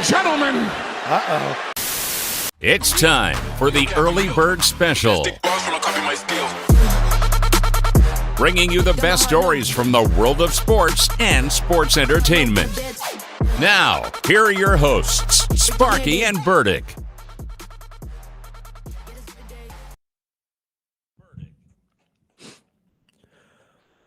and gentlemen. It's time for the Early Bird Special. Bringing you the best stories from the world of sports and sports entertainment. Now, here are your hosts, Sparky and Burdick.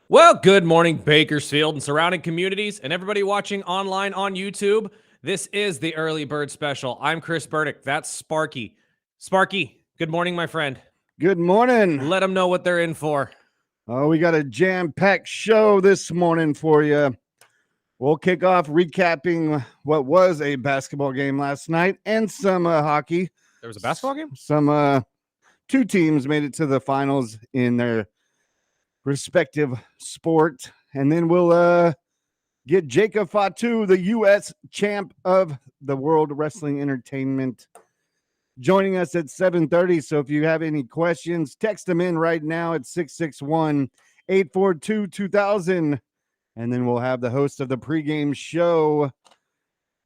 Well, good morning, Bakersfield and surrounding communities, and everybody watching online on YouTube. This is the Early Bird Special. I'm Chris Burdick. That's Sparky. Sparky, good morning, my friend. Good morning. Let them know what they're in for. Oh, we got a jam-packed show this morning for you. We'll kick off recapping what was a basketball game last night and some hockey. There was a basketball game? Some two teams made it to the finals in their respective sport. And then we'll get Jacob Fatu, the U.S. champ of the World Wrestling Entertainment, joining us at 7:30. So if you have any questions, text them in right now at 661-842-2000. And then we'll have the host of the pregame show,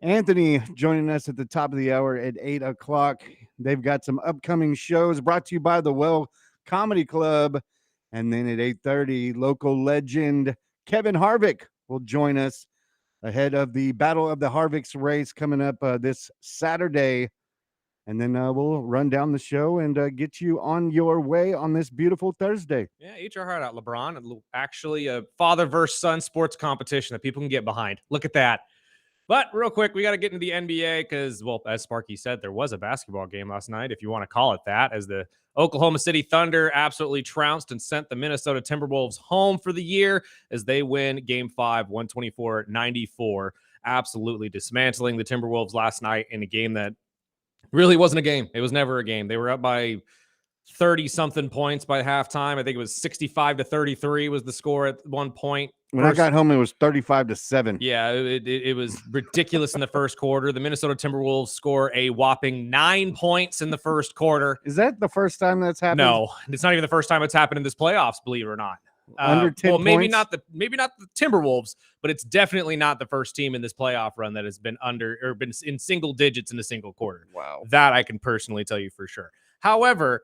Anthony, joining us at the top of the hour at 8 o'clock. They've got some upcoming shows brought to you by the Well Comedy Club. And then at 8:30, local legend Kevin Harvick will join us ahead of the Battle of the Harvicks race coming up this Saturday. And then we'll run down the show and get you on your way on this beautiful Thursday. Yeah, eat your heart out, LeBron. Actually, a father versus son sports competition that people can get behind. Look at that. But real quick, we got to get into the NBA because, well, as Sparky said, there was a basketball game last night, if you want to call it that, as the Oklahoma City Thunder absolutely trounced and sent the Minnesota Timberwolves home for the year as they win Game 5, 124-94, absolutely dismantling the Timberwolves last night in a game that really wasn't a game. It was never a game. They were up by 30-something points by halftime. I think it was 65-33 was the score at one point. When I got home, it was 35-7. Yeah, it was ridiculous in the first quarter. The Minnesota Timberwolves score a whopping 9 points in the first quarter. Is that the first time that's happened? No, it's not even the first time it's happened in this playoffs, believe it or not. Under 10 well, maybe points? maybe not the Timberwolves, but it's definitely not the first team in this playoff run that has been under or been in single digits in a single quarter. Wow. That I can personally tell you for sure. However,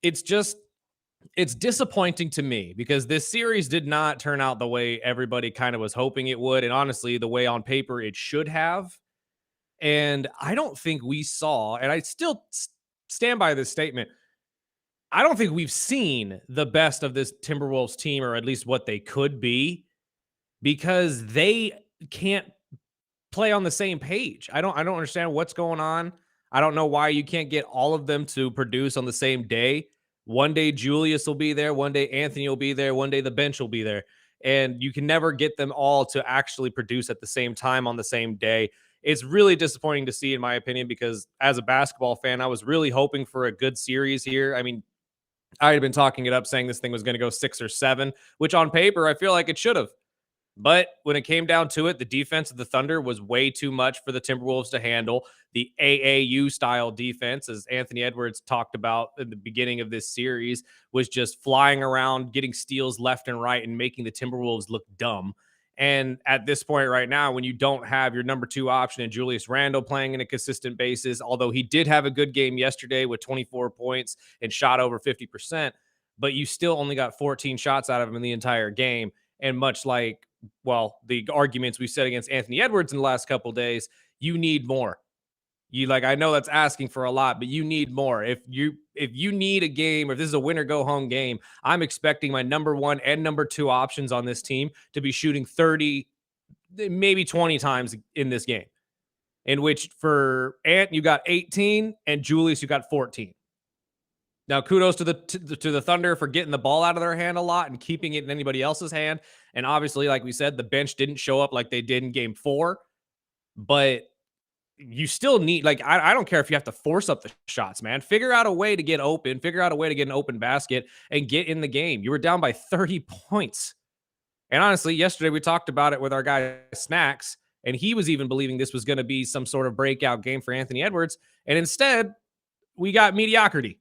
it's disappointing to me because this series did not turn out the way everybody kind of was hoping it would. And honestly, the way on paper it should have. And I don't think we saw, and I still stand by this statement, I don't think we've seen the best of this Timberwolves team, or at least what they could be, because they can't play on the same page. I don't understand what's going on. I don't know why you can't get all of them to produce on the same day. One day Julius will be there. One day Anthony will be there. One day the bench will be there. And you can never get them all to actually produce at the same time on the same day. It's really disappointing to see, in my opinion, because as a basketball fan, I was really hoping for a good series here. I mean, I had been talking it up saying this thing was going to go 6 or 7, which on paper, I feel like it should have. But when it came down to it, the defense of the Thunder was way too much for the Timberwolves to handle. The AAU-style defense, as Anthony Edwards talked about at the beginning of this series, was just flying around, getting steals left and right, and making the Timberwolves look dumb. And at this point right now, when you don't have your number 2 option in Julius Randle playing in a consistent basis, although he did have a good game yesterday with 24 points and shot over 50%, but you still only got 14 shots out of him in the entire game. And much like, well, the arguments we said against Anthony Edwards in the last couple of days, you need more. I know that's asking for a lot, but you need more. If you need a game, or if this is a win or go home game, I'm expecting my number 1 and number 2 options on this team to be shooting 30, maybe 20 times in this game. In which for Ant, you got 18, and Julius, you got 14. Now, kudos to the Thunder for getting the ball out of their hand a lot and keeping it in anybody else's hand. And obviously, like we said, the bench didn't show up like they did in Game 4. But you still need, I don't care if you have to force up the shots, man. Figure out a way to get open. Figure out a way to get an open basket and get in the game. You were down by 30 points. And honestly, yesterday we talked about it with our guy Snacks, and he was even believing this was going to be some sort of breakout game for Anthony Edwards. And instead, we got mediocrity.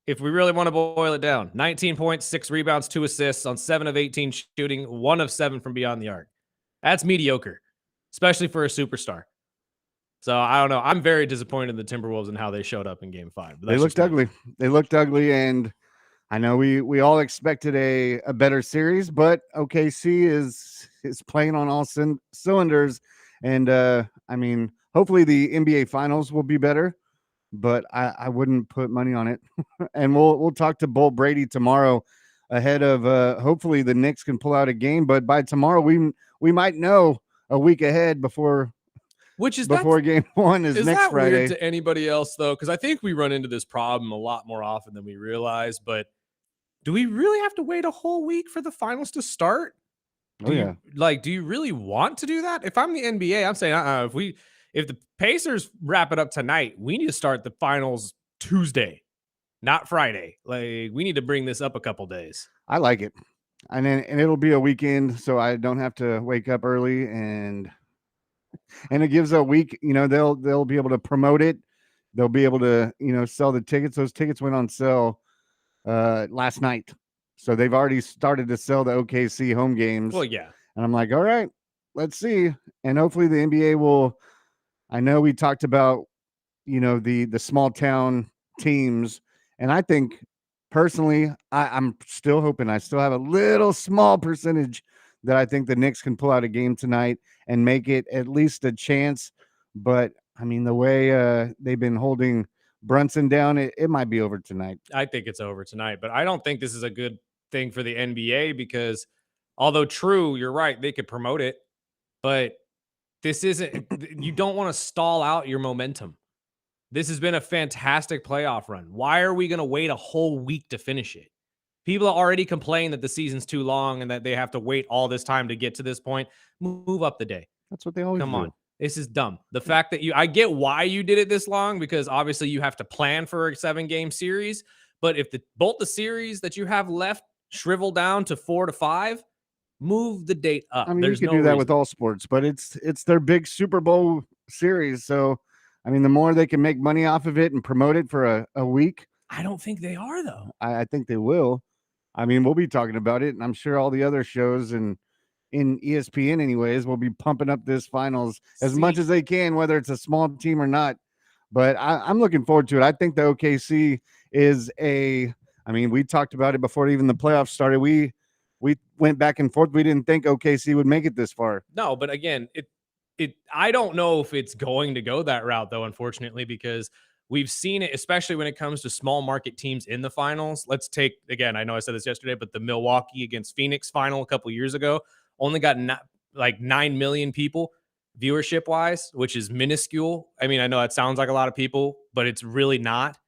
If we really want to boil it down, 19 points, 6 rebounds, 2 assists on 7 of 18 shooting, 1 of 7 from beyond the arc. That's mediocre, especially for a superstar. So I don't know. I'm very disappointed in the Timberwolves and how they showed up in Game 5. But They looked ugly. They looked ugly, and I know we all expected a better series, but OKC is playing on all cylinders, and I mean, hopefully the NBA Finals will be better, but I wouldn't put money on it. And we'll talk to Bull Brady tomorrow ahead of hopefully the Knicks can pull out a game, but by tomorrow we might know a week ahead before game 1 is next that Friday. Weird to anybody else though? Because I think we run into this problem a lot more often than we realize. But do we really have to wait a whole week for the finals to start? Do you really want to do that? If I'm the NBA, I'm saying if the Pacers wrap it up tonight, we need to start the finals Tuesday, not Friday. Like, we need to bring this up a couple days. I like it. And it'll be a weekend, so I don't have to wake up early, and it gives a week, they'll be able to promote it. They'll be able to, sell the tickets. Those tickets went on sale last night. So they've already started to sell the OKC home games. Well, yeah. And I'm like, all right, let's see. And hopefully the NBA will. I know we talked about, the small town teams. And I think personally, I'm still hoping, I still have a little small percentage that I think the Knicks can pull out a game tonight and make it at least a chance. But I mean, the way they've been holding Brunson down, it might be over tonight. I think it's over tonight, but I don't think this is a good thing for the NBA because although true, you're right, they could promote it, but this isn't, you don't want to stall out your momentum. This has been a fantastic playoff run. Why are we going to wait a whole week to finish it? People already complain that the season's too long and that they have to wait all this time to get to this point. Move up the day. That's what they always do. Come on. This is dumb. The fact that I get why you did it this long, because obviously you have to plan for a 7-game series. But if both the series that you have left shrivel down to 4 to 5, move the date up. I mean, you can do that with all sports, but it's their big Super Bowl series. So, I mean, the more they can make money off of it and promote it for a week. I don't think they are, though. I think they will. I mean, we'll be talking about it, and I'm sure all the other shows and in ESPN anyways will be pumping up this finals as much as they can, whether it's a small team or not. But I'm looking forward to it. I think the OKC is we talked about it before even the playoffs started. We went back and forth. We didn't think OKC would make it this far. No, but again, I don't know if it's going to go that route, though, unfortunately, because we've seen it, especially when it comes to small market teams in the finals. Let's take, again, I know I said this yesterday, but the Milwaukee against Phoenix final a couple years ago only got 9 million people viewership wise, which is minuscule. I mean, I know that sounds like a lot of people, but it's really not.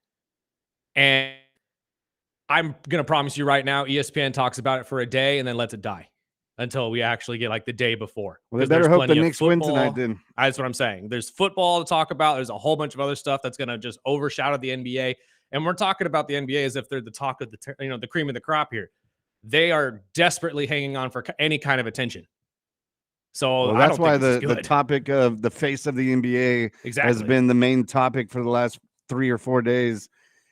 And I'm going to promise you right now, ESPN talks about it for a day and then lets it die until we actually get like the day before. Well, they better hope the Knicks win tonight then. That's what I'm saying. There's football to talk about. There's a whole bunch of other stuff that's going to just overshadow the NBA. And we're talking about the NBA as if they're the talk of the cream of the crop here. They are desperately hanging on for any kind of attention. So that's why the topic of the face of the NBA has been the main topic for the last 3 or 4 days,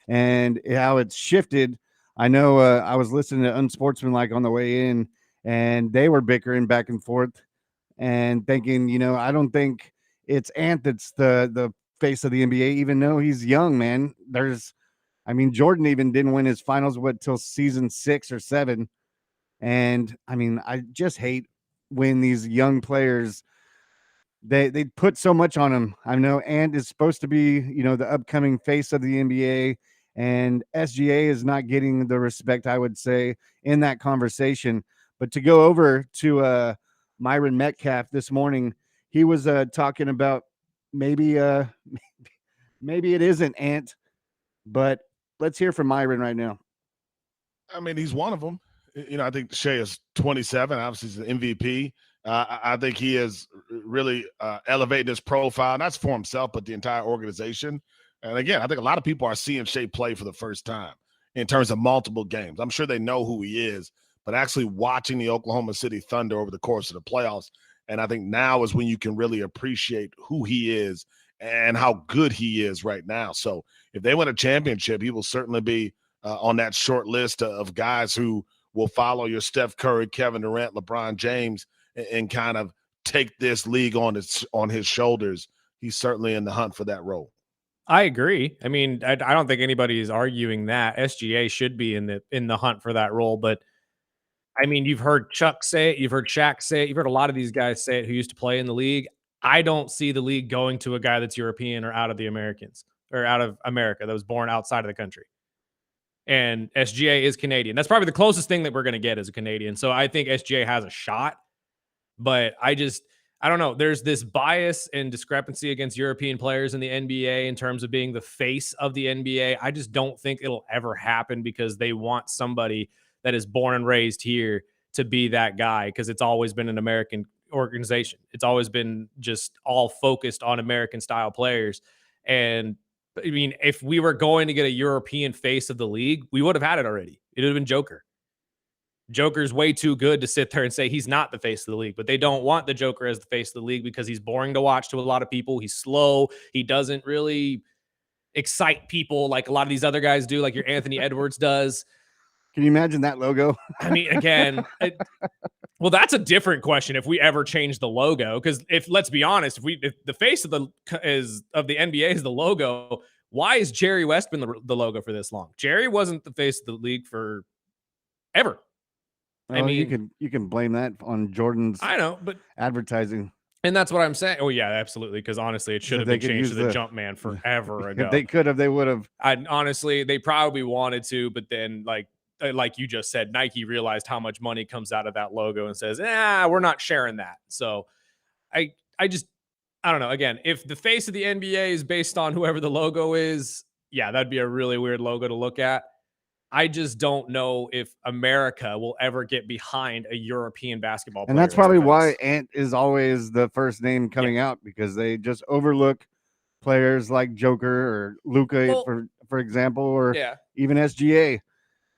and how it's shifted. I know I was listening to Unsportsmanlike on the way in, and they were bickering back and forth and thinking, I don't think it's Ant that's the face of the NBA, even though he's young, man. Jordan even didn't win his finals till season 6 or 7. And I mean, I just hate when these young players, they put so much on him. I know Ant is supposed to be, the upcoming face of the NBA, and SGA is not getting the respect, I would say, in that conversation. But to go over to Myron Metcalf this morning, he was talking about maybe it isn't Ant, but let's hear from Myron right now. I mean, he's one of them. I think Shea is 27. Obviously, he's an MVP. I think he is really elevating his profile, not for himself, but the entire organization. And again, I think a lot of people are seeing Shea play for the first time in terms of multiple games. I'm sure they know who he is, but actually watching the Oklahoma City Thunder over the course of the playoffs, and I think now is when you can really appreciate who he is and how good he is right now. So if they win a championship, he will certainly be on that short list of guys who will follow your Steph Curry, Kevin Durant, LeBron James, and kind of take this league on his shoulders, he's certainly in the hunt for that role. I agree. I mean, I don't think anybody is arguing that SGA should be in the hunt for that role. But I mean, you've heard Chuck say it, you've heard Shaq say it, you've heard a lot of these guys say it who used to play in the league. I don't see the league going to a guy that's European or out of the Americans or out of America that was born outside of the country. And SGA is Canadian. That's probably the closest thing that we're going to get as a Canadian. So I think SGA has a shot, but I don't know. There's this bias and discrepancy against European players in the NBA in terms of being the face of the NBA. I just don't think it'll ever happen because they want somebody that is born and raised here to be that guy, because it's always been an American organization. It's always been just all focused on American style players. And I mean, if we were going to get a European face of the league, we would have had it already. It would have been Joker. Joker's way too good to sit there and say he's not the face of the league, but they don't want the Joker as the face of the league because he's boring to watch to a lot of people. He's slow. He doesn't really excite people like a lot of these other guys do, like your Anthony Edwards does. Can you imagine that logo? I mean, again, well, that's a different question if we ever change the logo. Because let's be honest, if the face of the NBA is the logo, why has Jerry West been the logo for this long? Jerry wasn't the face of the league for ever. I mean, you can blame that on Jordan's. I know, but advertising. And that's what I'm saying. Oh yeah, absolutely. Because honestly, it should have been changed to the Jumpman forever ago. If they could have, they would have. Honestly, they probably wanted to, but then like you just said, Nike realized how much money comes out of that logo and says, we're not sharing that. So I don't know. Again, if the face of the NBA is based on whoever the logo is, yeah, that'd be a really weird logo to look at. I just don't know if America will ever get behind a European basketball player. And that's probably why Ant is always the first name coming out, because they just overlook players like Joker or Luka, for example, or even SGA.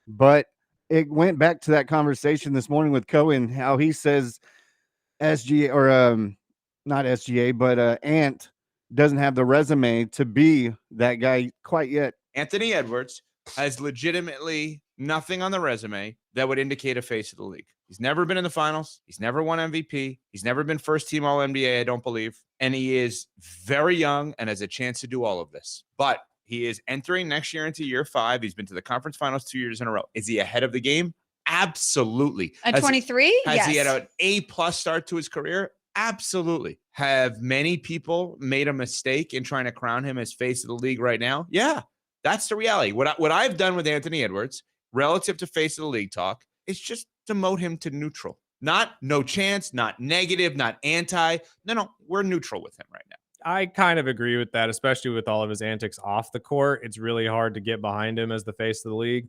But it went back to that conversation this morning with Cohen, how he says SGA or not SGA, but Ant doesn't have the resume to be that guy quite yet. Anthony Edwards has legitimately nothing on the resume that would indicate a face of the league. He's never been in the finals. He's never won MVP. He's never been first team All NBA, I don't believe. And he is very young and has a chance to do all of this. But he is entering next year into year 5. He's been to the conference finals 2 years in a row. Is he ahead of the game? Absolutely. At 23? Has he had an A+ start to his career? Absolutely. Have many people made a mistake in trying to crown him as face of the league right now? Yeah. That's the reality. What I've done with Anthony Edwards relative to face of the league talk is just demote him to neutral. Not no chance, not negative, not anti. No, we're neutral with him right now. I kind of agree with that, especially with all of his antics off the court. It's really hard to get behind him as the face of the league.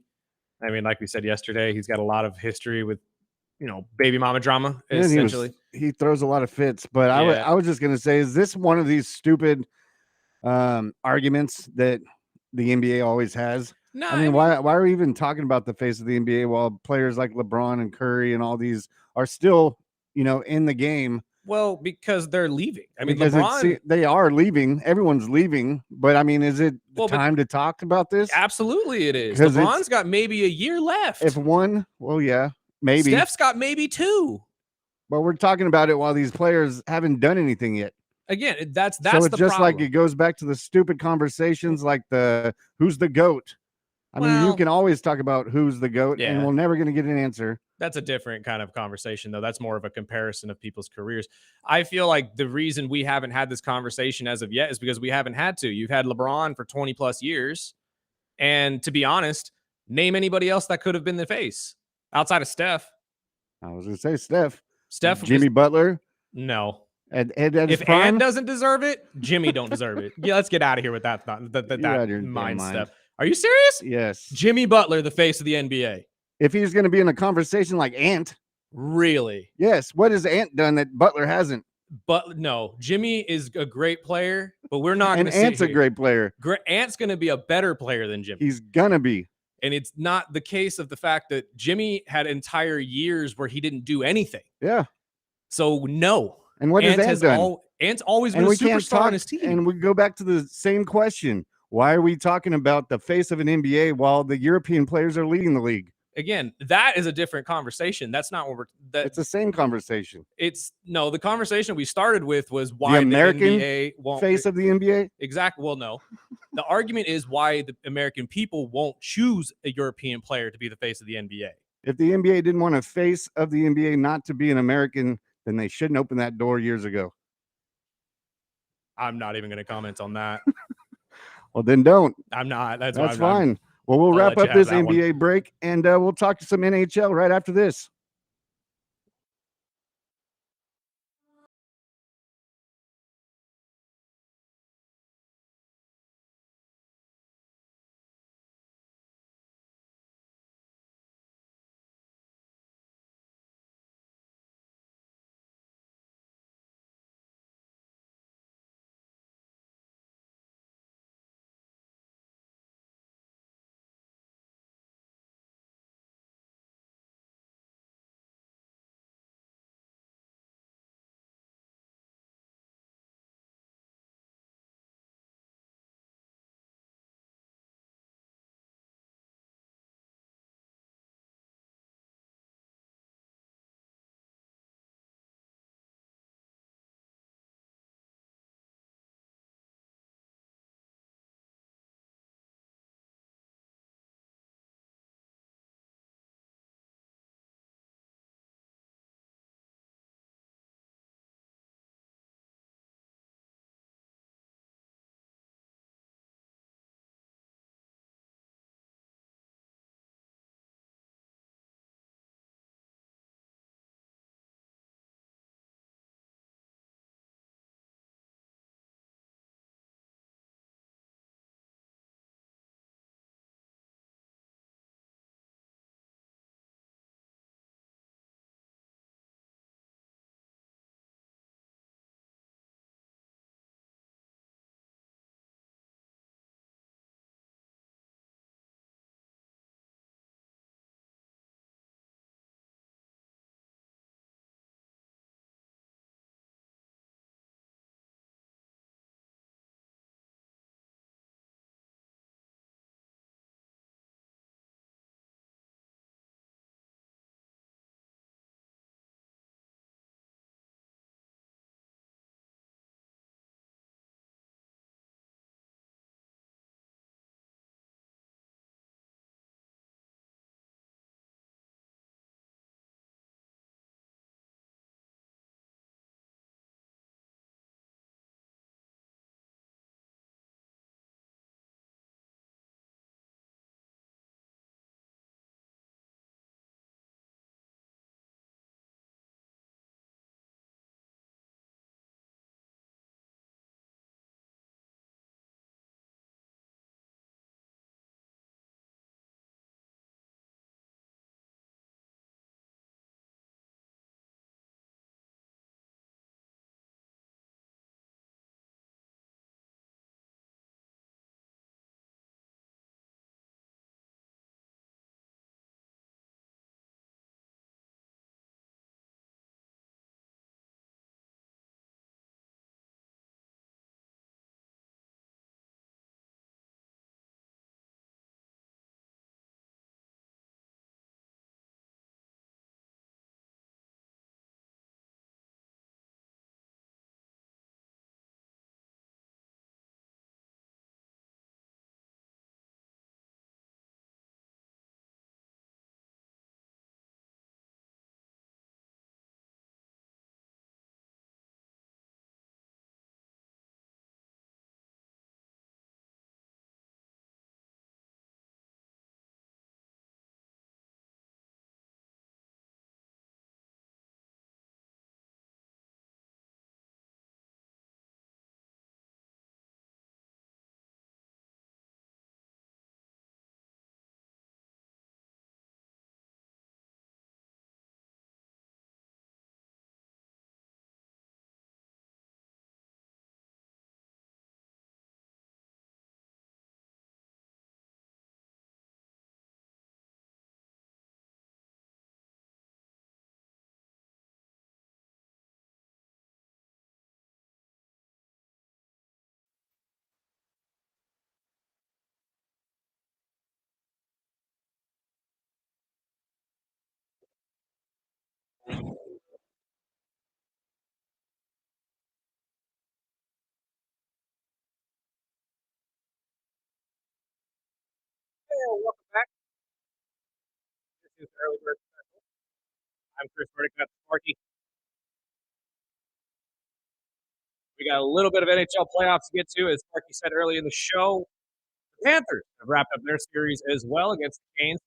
I mean, like we said yesterday, he's got a lot of history with, baby mama drama, essentially. He throws a lot of fits, but I was just going to say, is this one of these stupid arguments that the NBA always has? No, I mean, why are we even talking about the face of the NBA while players like LeBron and Curry and all these are still, in the game? Well, because they're leaving. I mean, LeBron, they are leaving. Everyone's leaving. But I mean, is it time to talk about this? Absolutely, it is. LeBron's got maybe a year left. If one, well, yeah, maybe. Steph's got maybe 2. But we're talking about it while these players haven't done anything yet. Again, that's so it's the just problem. Like it goes back to the stupid conversations like who's the GOAT. I mean, you can always talk about who's the GOAT, and we're never going to get an answer. That's a different kind of conversation, though. That's more of a comparison of people's careers. I feel like the reason we haven't had this conversation as of yet is because we haven't had to. You've had LeBron for 20 plus years. And to be honest, name anybody else that could have been the face outside of Steph. I was going to say Steph. Jimmy Butler. No. If Ant doesn't deserve it, Jimmy don't deserve it. Yeah, let's get out of here with that mind stuff. Are you serious? Yes. Jimmy Butler, the face of the NBA. If he's going to be in a conversation like Ant. Really? Yes. What has Ant done that Butler hasn't? But no, Jimmy is a great player, but we're not going to Ant's a great player. Ant's going to be a better player than Jimmy. He's going to be. And it's not the case of the fact that Jimmy had entire years where he didn't do anything. Yeah. So no. And what has Ant done? Ant's always been a superstar on his team. And we go back to the same question. Why are we talking about the face of an NBA while the European players are leading the league? again, that is a different conversation. That's not what It's the same conversation. the conversation we started with was why The American NBA won't face of the NBA. exactly. Well, no, the argument is why the American people won't choose a European player to be the face of the NBA. If the NBA didn't want a face of the NBA not to be an American, then they shouldn't open that door years ago. I'm not even going to comment on that. Well, then don't. I'm not. That's fine. Well, we'll I'll wrap let you up have this that one. NBA break, and we'll talk to some NHL right after this. welcome back. This is Early Bird Special. I'm Chris Burdick, that's Sparky. We got a little bit of NHL playoffs to get to. As Sparky said early in the show, the Panthers have wrapped up their series as well against the Canes,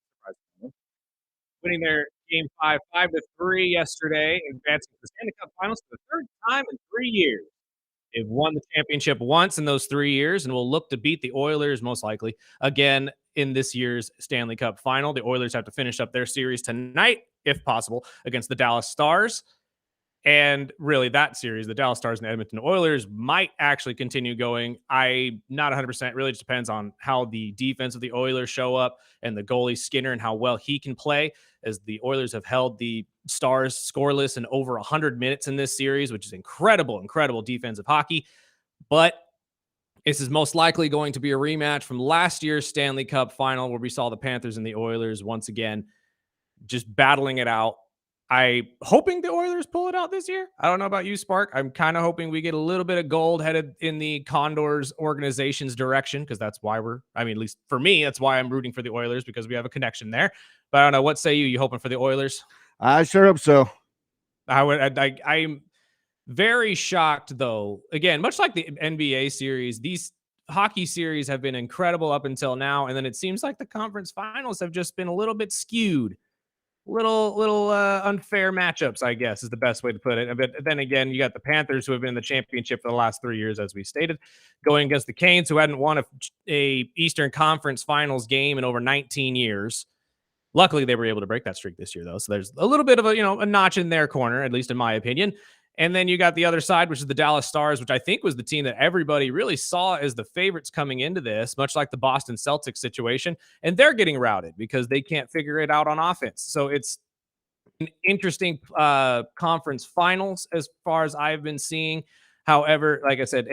winning their Game 5, 5-3 yesterday, advancing to the Stanley Cup Finals for the third time in 3 years. They've won the championship once in those 3 years and will look to beat the Oilers most likely again in this year's Stanley Cup Final. The Oilers have to finish up their series tonight, if possible, against the Dallas Stars. And really, that series, the Dallas Stars and Edmonton Oilers, might actually continue going. I'm not 100%. Really just depends on how the defense of the Oilers show up and the goalie Skinner and how well he can play, as the Oilers have held the Stars scoreless in over 100 minutes in this series, which is incredible defensive hockey. But this is most likely going to be a rematch from last year's Stanley Cup Final, where we saw the Panthers and the Oilers once again just battling it out. I'm hoping the Oilers pull it out this year. I don't know about you, Spark. I'm kind of hoping we get a little bit of gold headed in the Condors organization's direction, because that's why at least for me, that's why I'm rooting for the Oilers, because we have a connection there. But I don't know. What say you? You hoping for the Oilers? I sure hope so. I'm very shocked, though. Again, much like the NBA series, these hockey series have been incredible up until now, and then it seems like the conference finals have just been a little bit skewed. Little unfair matchups, I guess, is the best way to put it. But then again, you got the Panthers, who have been in the championship for the last 3 years, as we stated, going against the Canes, who hadn't won a Eastern Conference Finals game in over 19 years. Luckily, they were able to break that streak this year, though. So there's a little bit of a notch in their corner, at least in my opinion. And then you got the other side, which is the Dallas Stars, which I think was the team that everybody really saw as the favorites coming into this, much like the Boston Celtics situation. And they're getting routed because they can't figure it out on offense. So it's an interesting conference finals as far as I've been seeing. However, like I said,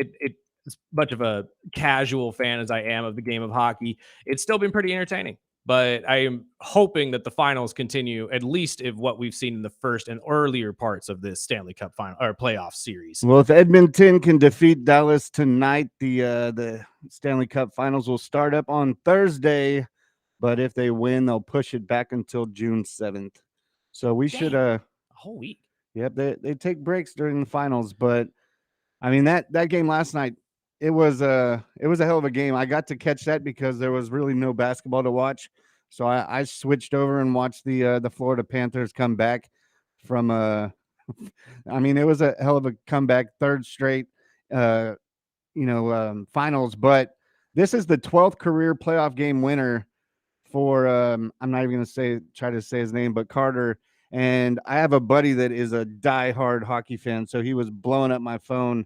as much of a casual fan as I am of the game of hockey, it's still been pretty entertaining. But I am hoping that the finals continue, at least if what we've seen in the first and earlier parts of this Stanley Cup final or playoff series. Well, if Edmonton can defeat Dallas tonight, the Stanley Cup Finals will start up on Thursday. But if they win, they'll push it back until June 7th. So we should a whole week. Yep, they take breaks during the finals. But I mean that game last night, it was a hell of a game. I got to catch that because there was really no basketball to watch. So I switched over and watched the Florida Panthers come back from I mean, it was a hell of a comeback, third straight finals. But this is the 12th career playoff game winner for I'm not even gonna try to say his name, but Carter. And I have a buddy that is a diehard hockey fan, so he was blowing up my phone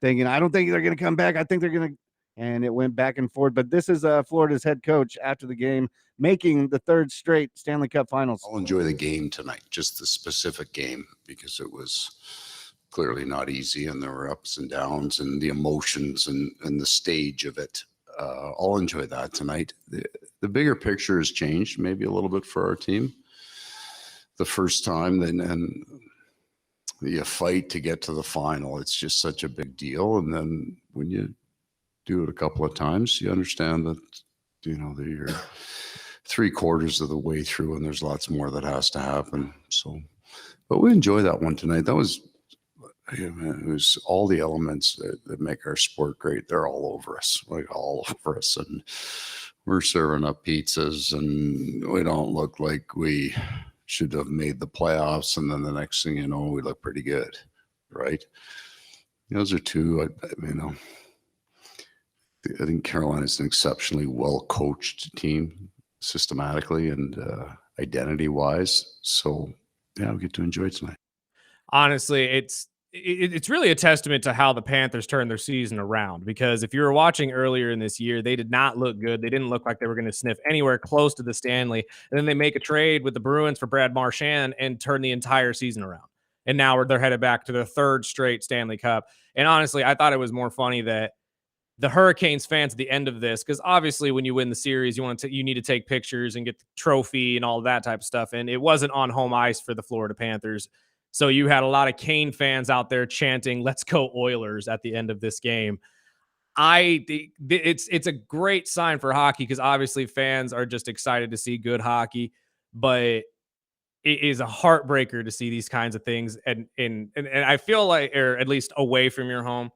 thinking, I don't think they're going to come back. I think they're going to. And it went back and forth. But this is Florida's head coach after the game, making the third straight Stanley Cup Finals. I'll enjoy the game tonight, just the specific game, because it was clearly not easy, and there were ups and downs and the emotions and the stage of it. I'll enjoy that tonight. The bigger picture has changed maybe a little bit for our team. The first time, and you fight to get to the final. It's just such a big deal. And then when you do it a couple of times, you understand that, that you're 3/4 of the way through and there's lots more that has to happen. So, but we enjoy that one tonight. That was, it was all the elements that make our sport great. They're all over us, all over us. And we're serving up pizzas and we don't look like we should have made the playoffs, and then the next thing you know, we look pretty good, right? Those are two. I think Carolina's an exceptionally well-coached team, systematically and identity-wise. So, yeah, we get to enjoy it tonight. Honestly, it's really a testament to how the Panthers turned their season around, because if you were watching earlier in this year, they did not look good. They didn't look like they were going to sniff anywhere close to the Stanley. And then they make a trade with the Bruins for Brad Marchand and turn the entire season around. And now they're headed back to their third straight Stanley Cup. And honestly, I thought it was more funny that the Hurricanes fans at the end of this, because obviously when you win the series, you need to take pictures and get the trophy and all that type of stuff. And it wasn't on home ice for the Florida Panthers. So you had a lot of Kane fans out there chanting, "Let's go Oilers" at the end of this game. It's a great sign for hockey because obviously fans are just excited to see good hockey, but it is a heartbreaker to see these kinds of things and I feel like, or at least away from your home,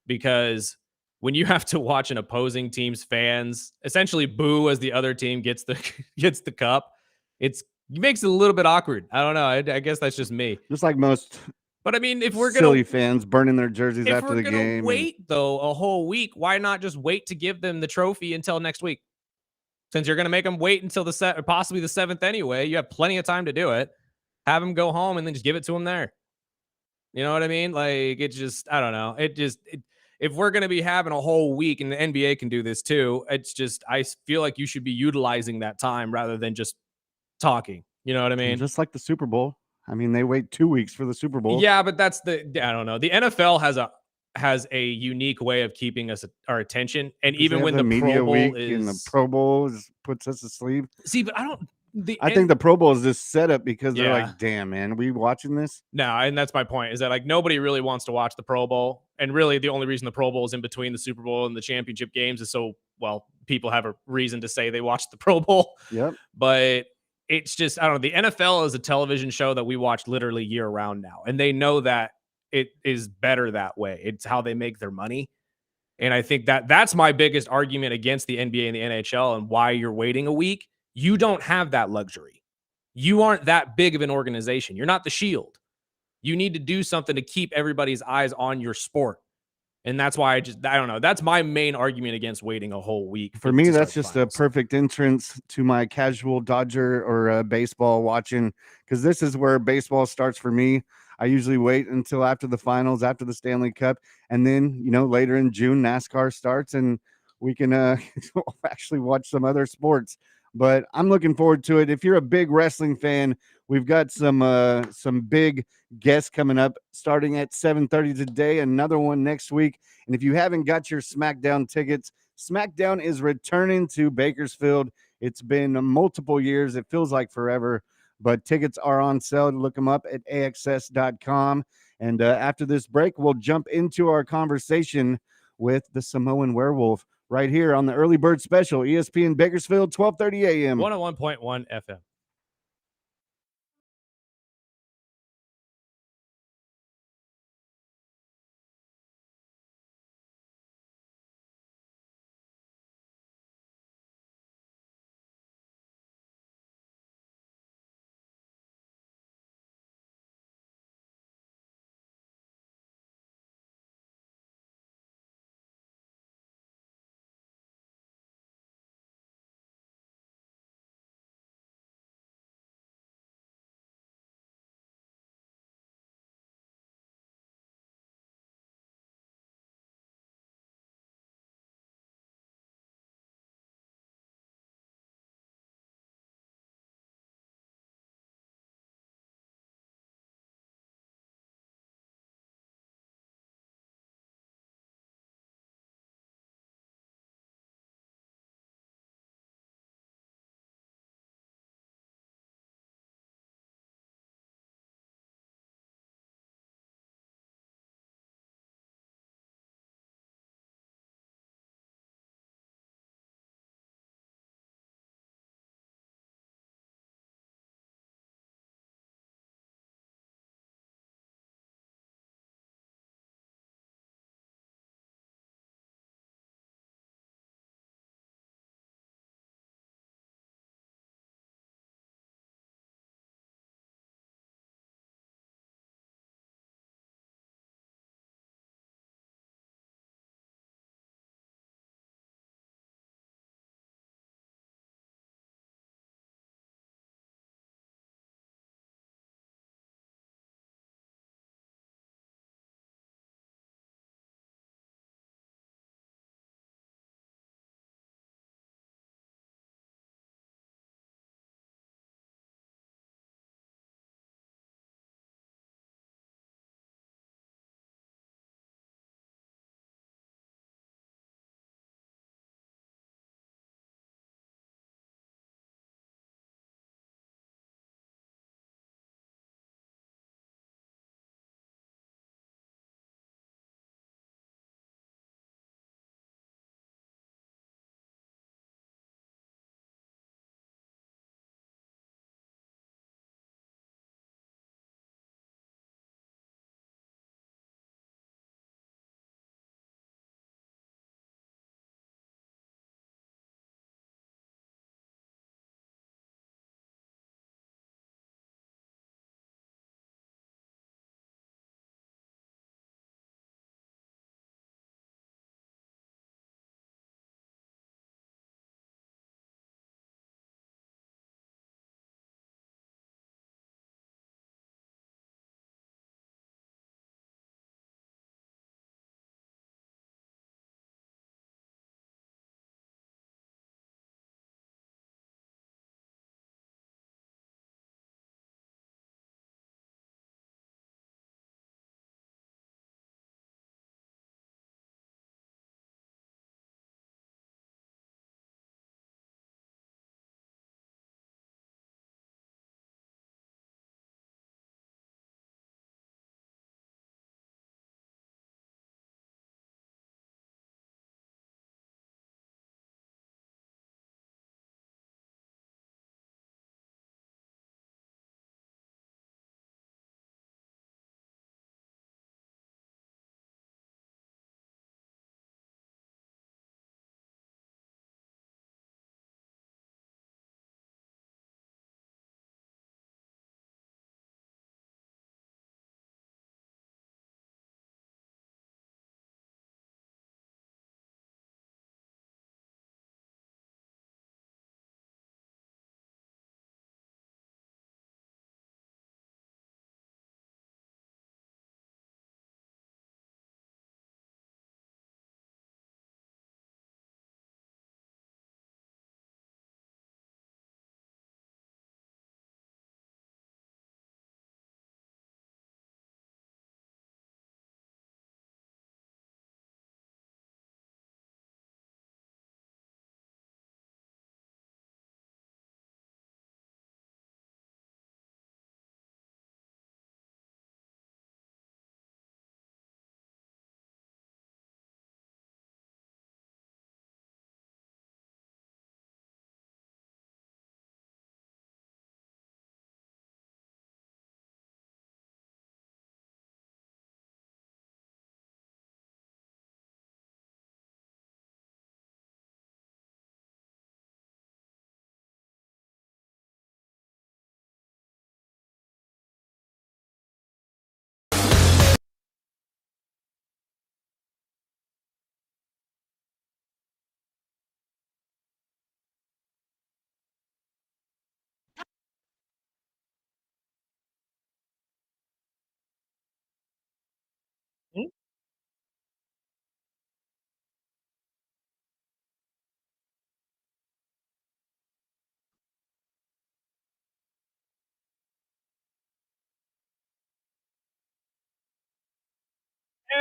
because when you have to watch an opposing team's fans essentially boo as the other team gets the gets the cup, it makes it a little bit awkward. I don't know. I guess that's just me. Just like most But I mean, silly fans burning their jerseys if after we're the gonna game. wait though a whole week, why not just wait to give them the trophy until next week? Since you're gonna make them wait until possibly the 7th anyway, you have plenty of time to do it. Have them go home and then just give it to them there. You know what I mean? Like it just, I don't know. If we're going to be having a whole week, and the NBA can do this too, it's just, I feel like you should be utilizing that time rather than just talking. You know what I And mean? just like the Super Bowl. I mean, they wait 2 weeks for the Super Bowl. Yeah, but I don't know. The NFL has a unique way of keeping our attention, and Because they even have when the the media Pro Bowl week and the is Pro Bowl puts us to sleep. see, but I think the Pro Bowl is just set up because they're Yeah. like, damn, man, we watching this? No, and that's my point, is that like nobody really wants to watch the Pro Bowl. And really the only reason the Pro Bowl is in between the Super Bowl and the championship games is so, well, people have a reason to say they watched the Pro Bowl. Yep. But it's just, I don't know. The NFL is a television show that we watch literally year round now. And they know that it is better that way. It's how they make their money. And I think that's my biggest argument against the NBA and the NHL and why you're waiting a week. You don't have that luxury. You aren't that big of an organization. You're not the Shield. You need to do something to keep everybody's eyes on your sport. And that's why I don't know. That's my main argument against waiting a whole week. For me, to that's start just finals. a perfect entrance to my casual Dodger or baseball watching, because this is where baseball starts for me. I usually wait until after the finals, after the Stanley Cup, and then, later in June, NASCAR starts and we can actually watch some other sports. But I'm looking forward to it. If you're a big wrestling fan, we've got some big guests coming up starting at 7:30 today, another one next week. And if you haven't got your SmackDown tickets, SmackDown is returning to Bakersfield. It's been multiple years. It feels like forever, but tickets are on sale. Look them up at axs.com. And after this break, we'll jump into our conversation with the Samoan Werewolf right here on the Early Bird Special, ESPN Bakersfield, 12:30 a.m. 101.1 FM.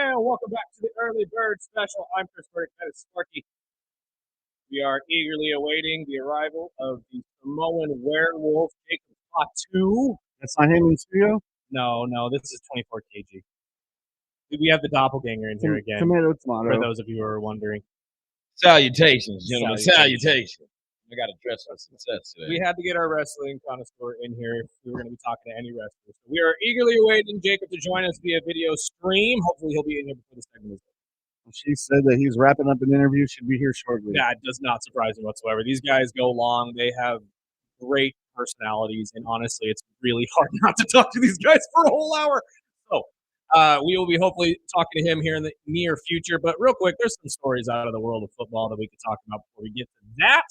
And welcome back to the Early Bird Special. I'm Chris Burdick, that is Sparky. We are eagerly awaiting the arrival of the Samoan werewolf, Jacob Fatu. That's not him in studio. No, this is 24 kg. We have the doppelganger in here again, Tomato. for those of you who are wondering. Salutations, gentlemen. Salutations. Salutations. I got to dress for success today. We had to get our wrestling connoisseur in here if we were going to be talking to any wrestlers. So we are eagerly awaiting Jacob to join us via video stream. Hopefully he'll be in here before the segment is over. She said that he's wrapping up an interview. Should be here shortly. That does not surprise me whatsoever. These guys go long. They have great personalities, and honestly, it's really hard not to talk to these guys for a whole hour. So we will be hopefully talking to him here in the near future. But real quick, there's some stories out of the world of football that we could talk about before we get to that.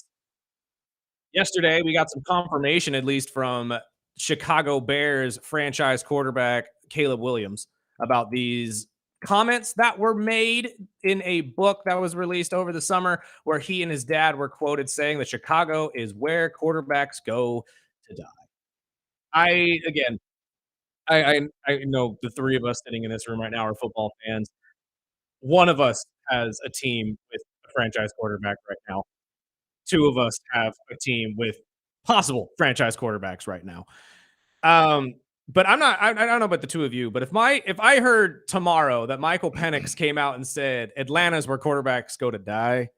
Yesterday, we got some confirmation, at least from Chicago Bears franchise quarterback Caleb Williams, about these comments that were made in a book that was released over the summer, where he and his dad were quoted saying that Chicago is where quarterbacks go to die. I know the three of us sitting in this room right now are football fans. One of us has a team with a franchise quarterback right now. Two of us have a team with possible franchise quarterbacks right now. But I don't know about the two of you, but if I heard tomorrow that Michael Penix came out and said Atlanta's where quarterbacks go to die,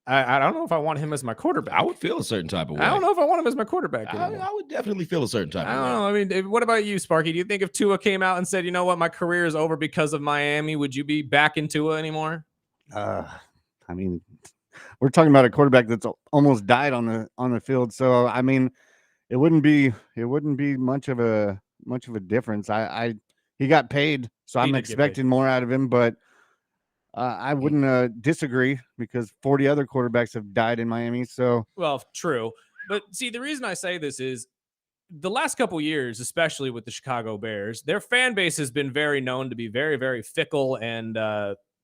I don't know if I want him as my quarterback. I would feel a certain type of way. I don't know if I want him as my quarterback anymore. I would definitely feel a certain type I of don't way. know. I mean, what about you, Sparky? Do you think if Tua came out and said, you know what, my career is over because of Miami, would you be back in Tua anymore? I mean, we're talking about a quarterback that's almost died on the field. So I mean, it wouldn't be much of a difference. He got paid, so I'm expecting more out of him, but I wouldn't disagree because 40 other quarterbacks have died in Miami. So well, true. But see, the reason I say this is the last couple years, especially with the Chicago Bears, their fan base has been very known to be very, very fickle and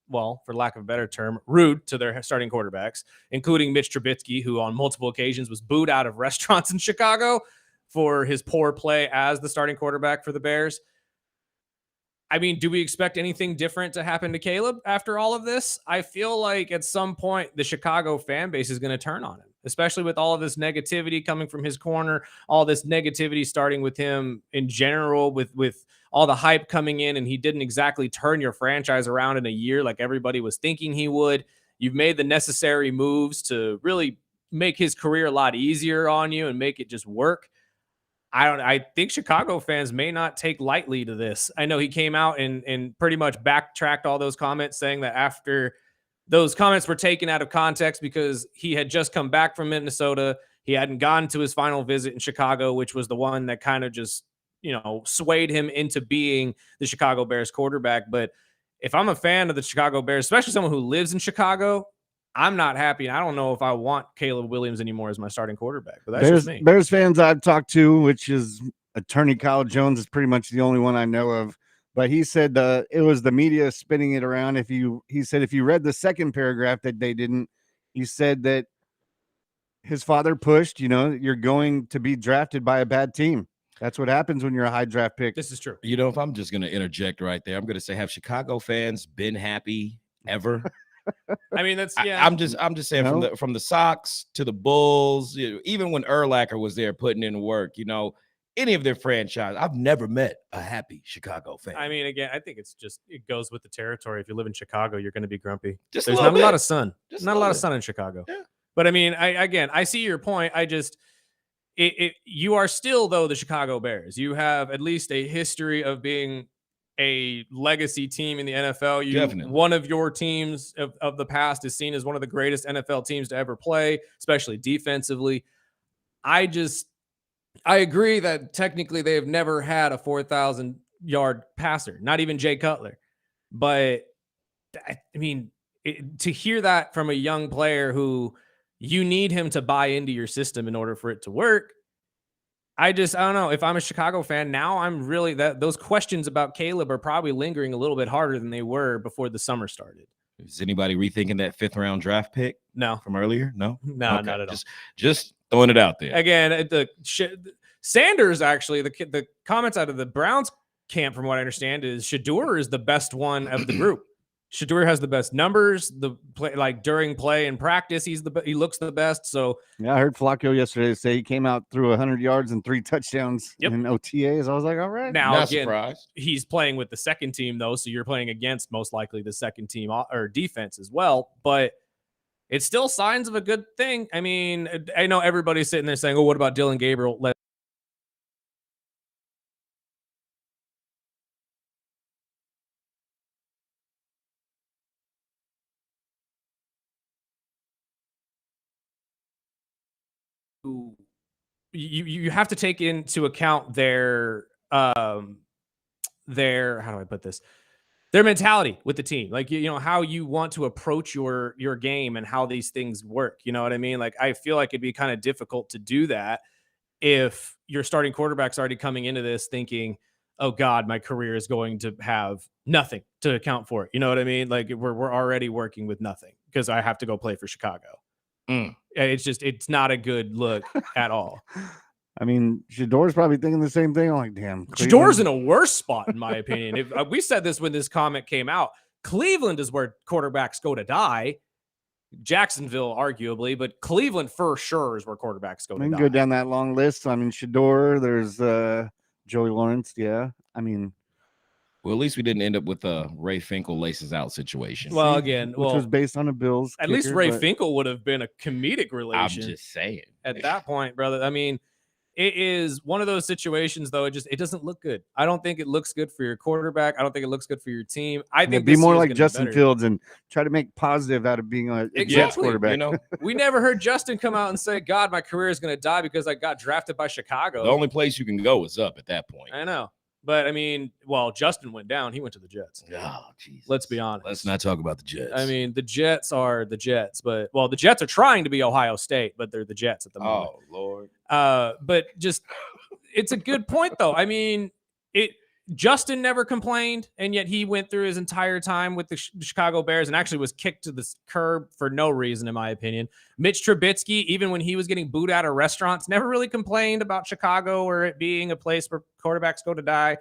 well, for lack of a better term, rude to their starting quarterbacks, including Mitch Trubisky, who on multiple occasions was booed out of restaurants in Chicago for his poor play as the starting quarterback for the Bears. I mean, do we expect anything different to happen to Caleb after all of this? I feel like at some point the Chicago fan base is going to turn on him, especially with all of this negativity coming from his corner, all this negativity starting with him in general, with all the hype coming in, and he didn't exactly turn your franchise around in a year like everybody was thinking he would. You've made the necessary moves to really make his career a lot easier on you and make it just work. I think Chicago fans may not take lightly to this. I know he came out and pretty much backtracked all those comments, saying that after those comments were taken out of context because he had just come back from Minnesota. He hadn't gone to his final visit in Chicago, which was the one that kind of just, swayed him into being the Chicago Bears quarterback. But if I'm a fan of the Chicago Bears, especially someone who lives in Chicago, I'm not happy. And I don't know if I want Caleb Williams anymore as my starting quarterback. But that's just me. Bears fans I've talked to, which is attorney Kyle Jones, is pretty much the only one I know of. But he said it was the media spinning it around. He said if you read the second paragraph that they didn't, he said that his father pushed, you're going to be drafted by a bad team. That's what happens when you're a high draft pick. This is true. If I'm just going to interject right there, I'm going to say, have Chicago fans been happy ever? I mean, that's yeah. I'm just saying from the Sox to the Bulls, even when Urlacher was there putting in work, any of their franchise, I've never met a happy Chicago fan. I mean, again, I think it goes with the territory. If you live in Chicago, you're going to be grumpy. There's not a lot of sun. Just not a lot of sun in Chicago. Yeah. But I mean, I see your point. You are still, though, the Chicago Bears. You have at least a history of being a legacy team in the NFL. Definitely. One of your teams of the past is seen as one of the greatest NFL teams to ever play, especially defensively. I agree that technically they have never had a 4,000-yard passer, not even Jay Cutler. But, I mean, to hear that from a young player who you need him to buy into your system in order for it to work, I don't know. If I'm a Chicago fan now, I'm really those questions about Caleb are probably lingering a little bit harder than they were before the summer started. Is anybody rethinking that 5th round draft pick? No, from earlier. No, okay. Not at all. Just throwing it out there again. Sanders actually the comments out of the Browns camp, from what I understand, is Shador is the best one of the group. Shador has the best numbers. The play, like during play and practice, he looks the best. So Yeah, I heard Flacco yesterday say he came out through 100 yards and 3 touchdowns Yep. in OTAs. I was like, all right. now Not again, surprised. he's playing with the second team though, so you're playing against most likely the second team or defense as well. But it's still signs of a good thing. I mean, I know everybody's sitting there saying, "Oh, what about Dylan Gabriel?" You have to take into account their how do I put this? Their mentality with the team, like you know how you want to approach your game and how these things work. You know what I mean? Like I feel like it'd be kind of difficult to do that if your starting quarterback's already coming into this thinking, "Oh God, my career is going to have nothing to account for it." You know what I mean? Like we're already working with nothing because I have to go play for Chicago. It's not a good look at all. I mean, Shador's probably thinking the same thing. I'm like, damn. Shador's Cleveland. in a worse spot, in my opinion. If we said this when this comment came out, Cleveland is where quarterbacks go to die. Jacksonville, arguably, but Cleveland for sure is where quarterbacks go I to mean, die. go down that long list. I mean, Shador, there's Joey Lawrence. Yeah. I mean, Well, at least we didn't end up with a Ray Finkel laces out situation. Well, see, again, which was based on a Bills. at least kicker, Ray but Finkel would have been a comedic I'm relation just saying. at that point, brother. I mean, it is one of those situations, though. It doesn't look good. I don't think it looks good for your quarterback. I don't think it looks good for your team. I yeah, think be this more year's like gonna be Justin better. Fields and try to make positive out of being a Jets Exactly, quarterback. You know, We never heard Justin come out and say, "God, my career is going to die because I got drafted by Chicago." the only place you can go is up at that point. I know. But I mean, well, Justin went down. He went to the Jets. Oh, Jesus. Let's be honest. Let's not talk about the Jets. I mean, the Jets are the Jets, but well, the Jets are trying to be Ohio State, but they're the Jets at the moment. oh, Lord. But just it's a good point though. I mean, Justin never complained, and yet he went through his entire time with the Chicago Bears and actually was kicked to the curb for no reason, in my opinion. Mitch Trubisky, even when he was getting booed out of restaurants, never really complained about Chicago or it being a place where quarterbacks go to die.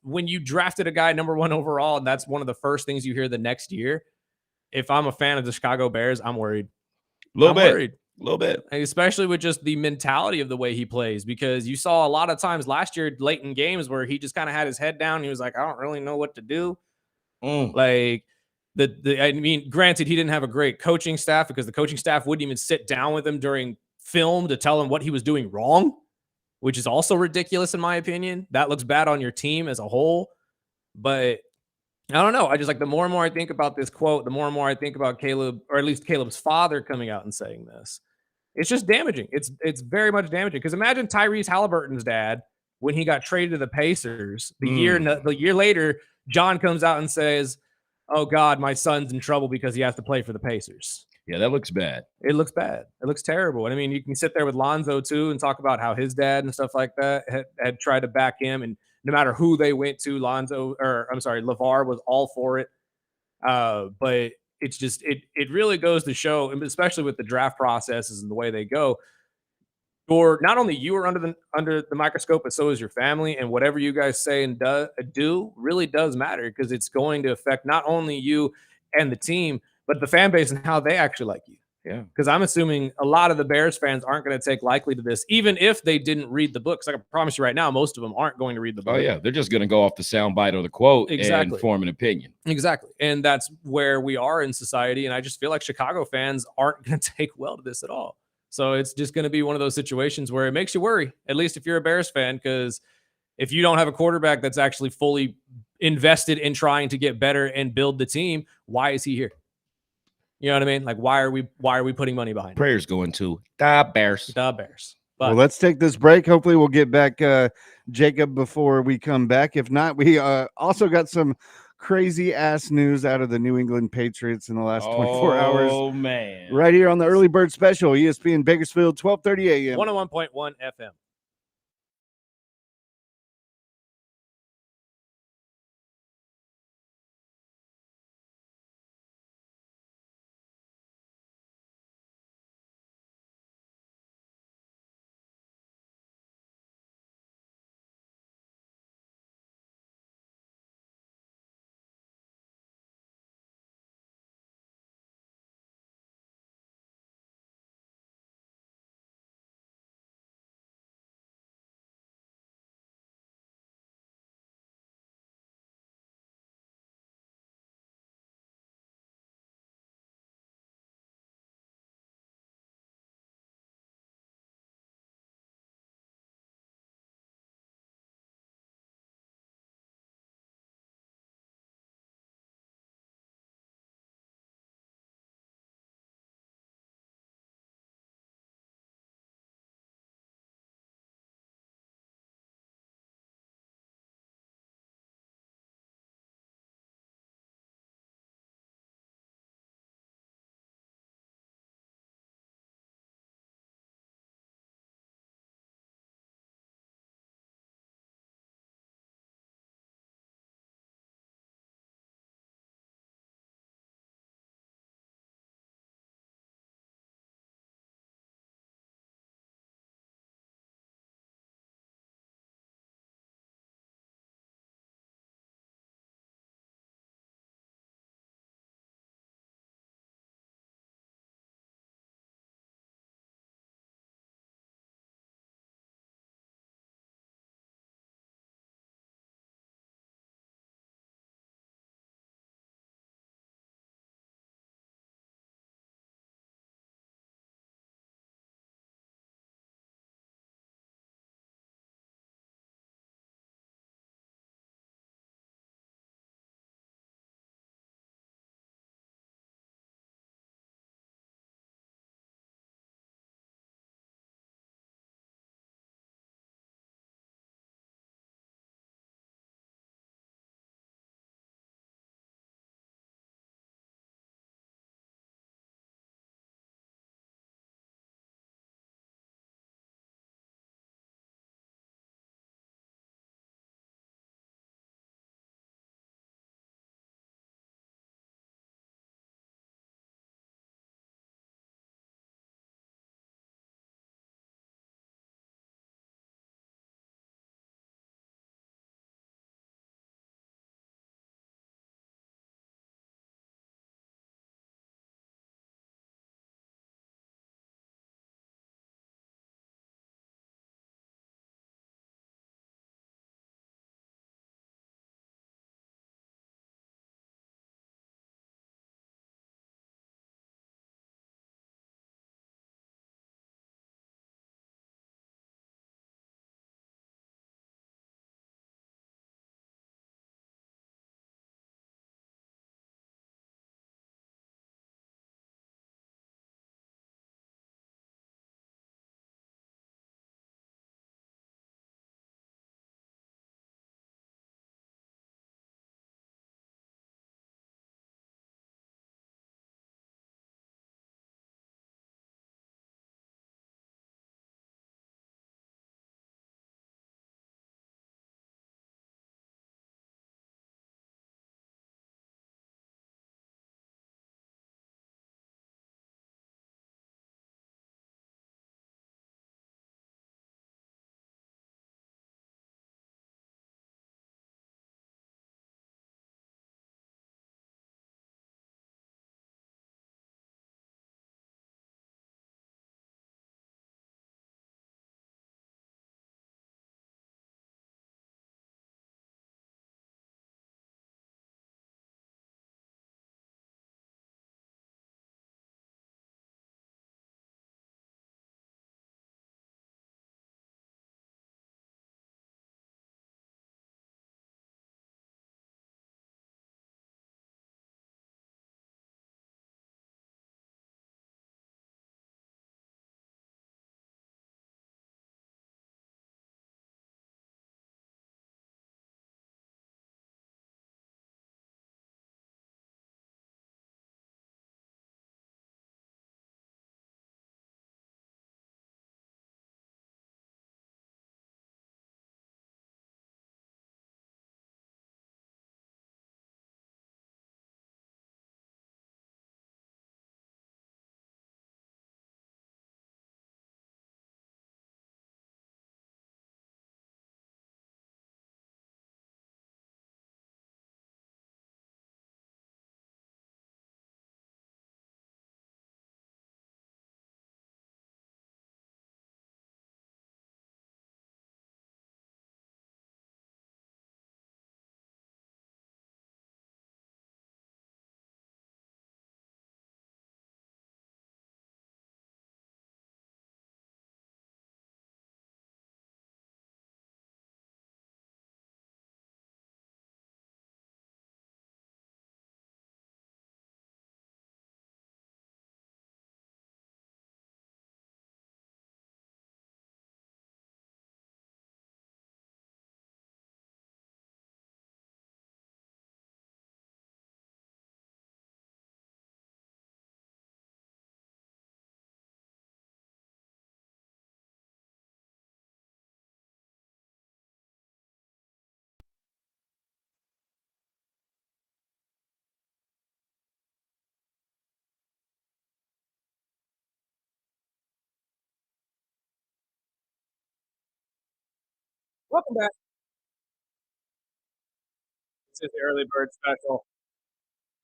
When you drafted a guy number 1 overall, and that's one of the first things you hear the next year, if I'm a fan of the Chicago Bears, I'm worried. A little bit. Worried. A little bit. Especially with just the mentality of the way he plays, because you saw a lot of times last year late in games where he just kind of had his head down. He was like, I don't really know what to do. Like I mean, granted, he didn't have a great coaching staff because the coaching staff wouldn't even sit down with him during film to tell him what he was doing wrong, which is also ridiculous in my opinion. That looks bad on your team as a whole. But I don't know. I just like the more and more I think about this quote, the more and more I think about Caleb, or at least Caleb's father, coming out and saying this. It's just damaging. It's very much damaging, because imagine Tyrese Halliburton's dad when he got traded to the Pacers. The year later, John comes out and says, "Oh God, my son's in trouble because he has to play for the Pacers." Yeah, that looks bad. It looks bad. It looks terrible. And I mean, you can sit there with Lonzo too and talk about how his dad and stuff like that had tried to back him, and no matter who they went to, LeVar was all for it. But it's just it really goes to show, and especially with the draft processes and the way they go, or not only you are under the microscope, but so is your family, and whatever you guys say and do really does matter, because it's going to affect not only you and the team, but the fan base and how they actually like you. Yeah. Because I'm assuming a lot of the Bears fans aren't going to take likely to this, even if they didn't read the book. Because I can promise you right now, most of them aren't going to read the book. Oh, yeah. They're just going to go off the soundbite or the quote Exactly. and form an opinion. Exactly. And that's where we are in society. And I just feel like Chicago fans aren't going to take well to this at all. So it's just going to be one of those situations where it makes you worry, at least if you're a Bears fan, because if you don't have a quarterback that's actually fully invested in trying to get better and build the team, why is he here? You know what I mean? Like, why are we putting money behind Prayers going to the Bears. the Bears? But well, let's take this break. Hopefully we'll get back Jacob before we come back. If not, we also got some crazy ass news out of the New England Patriots in the last 24 hours. Oh, man. Right here on the Early Bird Special, ESPN Bakersfield, 12:30 a.m. 101.1 FM. Welcome back. This is the early bird special.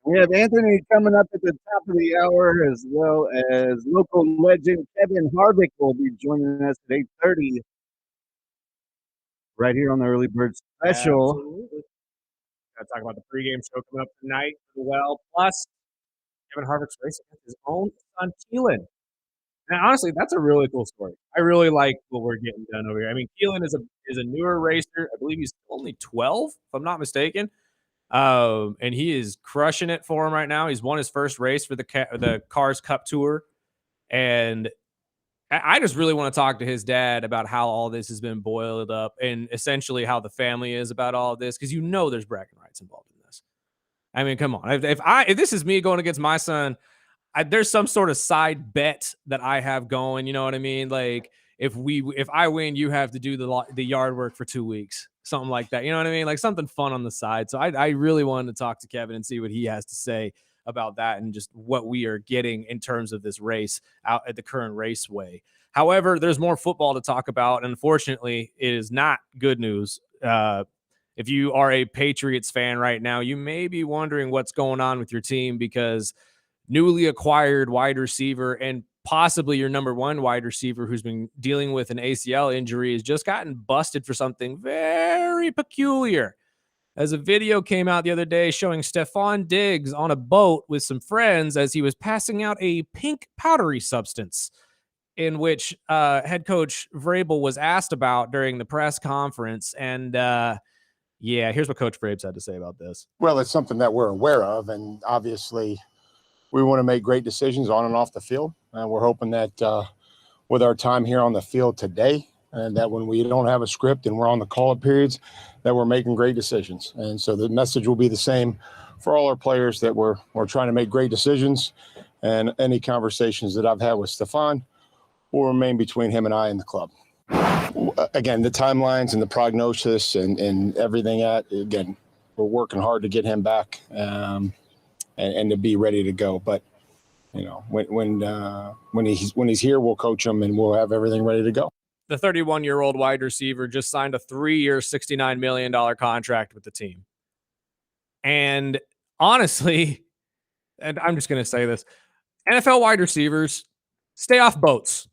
We have Anthony coming up at the top of the hour, as well as local legend Kevin Harvick will be joining us at 8:30 right here on the Early Bird Special. Absolutely. Got to talk about the pregame show coming up tonight as well. Plus, Kevin Harvick's race against his own son, Keelan. And honestly, that's a really cool story. I really like what we're getting done over here. I mean, Keelan is a newer racer. I believe he's only 12, if I'm not mistaken. And he is crushing it for him right now. He's won his first race for the Cars Cup Tour, and I just really want to talk to his dad about how all this has been boiled up, and essentially how the family is about all of this, because there's bragging rights involved in this. I mean, come on. If this is me going against my son, there's some sort of side bet that I have going. You know what I mean? Like if I win, you have to do the yard work for 2 weeks, something like that. You know what I mean? Like something fun on the side. So I really wanted to talk to Kevin and see what he has to say about that and just what we are getting in terms of this race out at the current raceway. However, there's more football to talk about. And unfortunately, it is not good news. If you are a Patriots fan right now, you may be wondering what's going on with your team, because newly acquired wide receiver and possibly your number one wide receiver, who's been dealing with an ACL injury, has just gotten busted for something very peculiar. As a video came out the other day showing Stephon Diggs on a boat with some friends as he was passing out a pink powdery substance, in which head coach Vrabel was asked about during the press conference. And here's what Coach Vrabel had to say about this. Well, it's something that we're aware of, and obviously we want to make great decisions on and off the field. And we're hoping that with our time here on the field today, and that when we don't have a script and we're on the call-up periods, that we're making great decisions. And so the message will be the same for all our players, that we're trying to make great decisions, and any conversations that I've had with Stephon will remain between him and I and the club. Again, the timelines and the prognosis and everything again, we're working hard to get him back and to be ready to go. But when he's here, we'll coach him and we'll have everything ready to go. The 31-year-old wide receiver just signed a 3-year, $69 million contract with the team. And honestly, and I'm just going to say this, NFL wide receivers, stay off boats.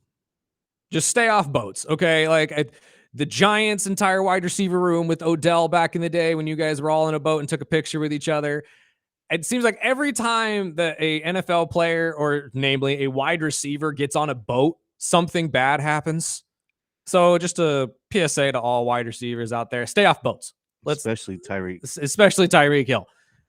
Just stay off boats, okay? Like the Giants' entire wide receiver room with Odell back in the day when you guys were all in a boat and took a picture with each other. It seems like every time that a NFL player, or namely a wide receiver, gets on a boat, something bad happens. So just a PSA to all wide receivers out there: stay off boats. Especially Tyreek Hill.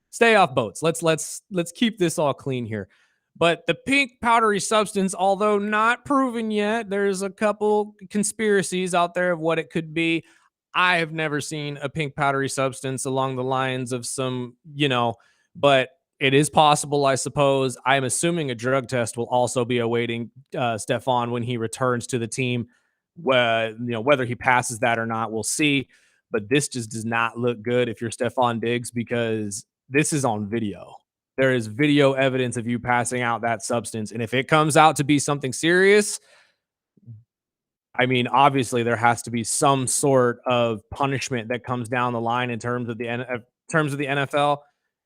Stay off boats. Let's keep this all clean here. But the pink powdery substance, although not proven yet, there's a couple conspiracies out there of what it could be. I have never seen a pink powdery substance along the lines of some, but it is possible, I suppose. I'm assuming a drug test will also be awaiting Stephon when he returns to the team. Whether he passes that or not, we'll see. But this just does not look good if you're Stephon Diggs, because this is on video. There is video evidence of you passing out that substance. And if it comes out to be something serious, I mean, obviously there has to be some sort of punishment that comes down the line in terms of the NFL.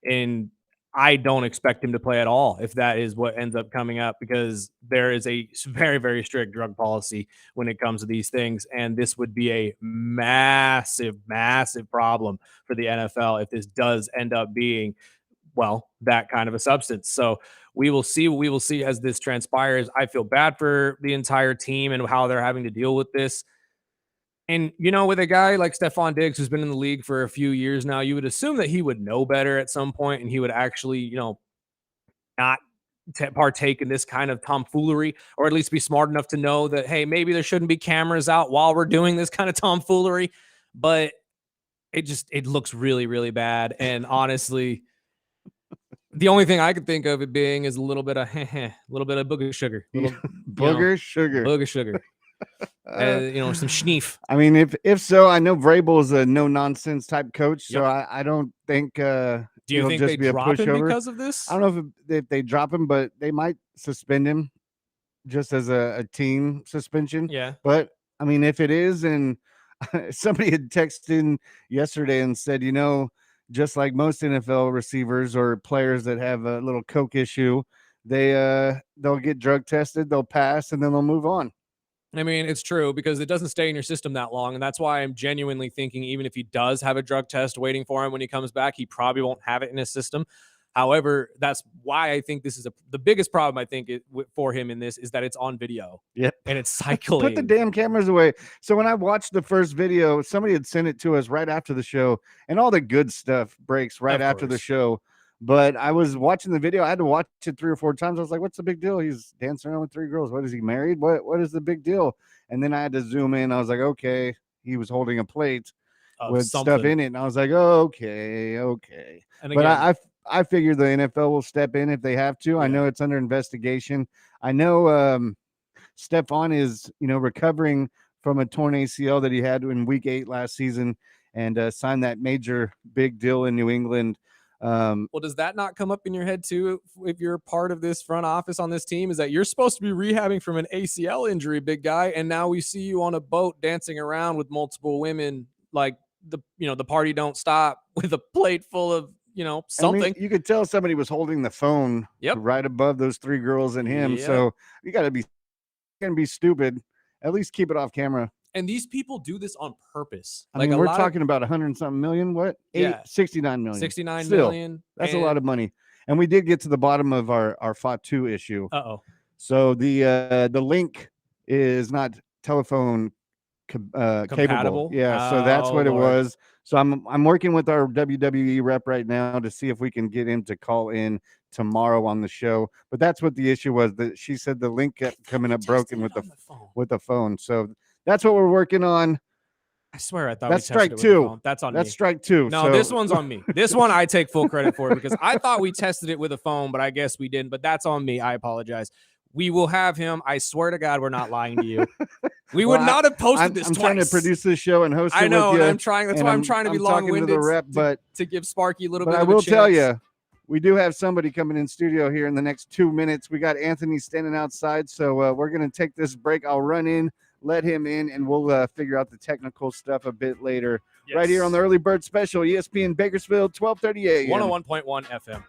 And I don't expect him to play at all if that is what ends up coming up, because there is a very, very strict drug policy when it comes to these things. And this would be a massive, massive problem for the NFL if this does end up being, that kind of a substance. So we will see what we will see as this transpires. I feel bad for the entire team and how they're having to deal with this. And, with a guy like Stephon Diggs, who's been in the league for a few years now, you would assume that he would know better at some point and he would actually, not partake in this kind of tomfoolery, or at least be smart enough to know that, hey, maybe there shouldn't be cameras out while we're doing this kind of tomfoolery. But it looks really, really bad. And honestly, the only thing I could think of it being is a little bit of booger sugar. Booger sugar. Some schneef. I mean, if so, I know Vrabel is a no nonsense type coach, so I don't think. Do you think just they be a drop him pushover because of this? I don't know if they drop him, but they might suspend him just as a team suspension. Yeah. But I mean, if it is, and somebody had texted in yesterday and said, just like most NFL receivers or players that have a little coke issue, they'll get drug tested, they'll pass, and then they'll move on. I mean, it's true because it doesn't stay in your system that long. And that's why I'm genuinely thinking, even if he does have a drug test waiting for him when he comes back, he probably won't have it in his system. However, that's why I think this is the biggest problem, I think, for him in this is that it's on video. Yep. And it's cycling. Put the damn cameras away. So when I watched the first video, somebody had sent it to us right after the show, and all the good stuff breaks right after the show. But I was watching the video. I had to watch it 3 or 4 times. I was like, what's the big deal? He's dancing around with 3 girls. What, is he married? What is the big deal? And then I had to zoom in. I was like, okay, he was holding a plate with stuff in it. And I was like, okay. And again, but I figure the NFL will step in if they have to. Yeah. I know it's under investigation. I know Stephon is, recovering from a torn ACL that he had in week 8 last season and signed that major big deal in New England. Well, does that not come up in your head too if you're part of this front office on this team? Is that you're supposed to be rehabbing from an ACL injury, big guy, and now we see you on a boat dancing around with multiple women, like the party don't stop with a plate full of something. I mean, you could tell somebody was holding the phone right above those 3 girls and him. Yep. So you got to be stupid. At least keep it off camera. And these people do this on purpose. I mean, we're talking about 100-something million. What? 69 million. 69 million. That's a lot of money. And we did get to the bottom of our Fatu issue. So the link is not telephone capable. Yeah. So that's what it was. So I'm working with our WWE rep right now to see if we can get him to call in tomorrow on the show. But that's what the issue was. That she said the link kept coming up broken with the phone. So that's what we're working on. I swear I thought that's strike 2. That's on me. That's strike 2. No, this one's on me. This one I take full credit for because I thought we tested it with a phone, but I guess we didn't. But that's on me. I apologize. We will have him. I swear to God, we're not lying to you. We would not have posted this I'm twice. trying to produce this show and host it. I know, with you, and I'm trying. That's why I'm trying to be long-winded to the rep, to give Sparky a little bit. But of I will a chance. tell you, we do have somebody coming in studio here in the next 2 minutes. We got Anthony standing outside, so we're going to take this break. I'll run in, let him in, and we'll figure out the technical stuff a bit later. Yes. Right here on the Early Bird Special, ESPN Bakersfield, 12:30 a.m. 101.1 FM.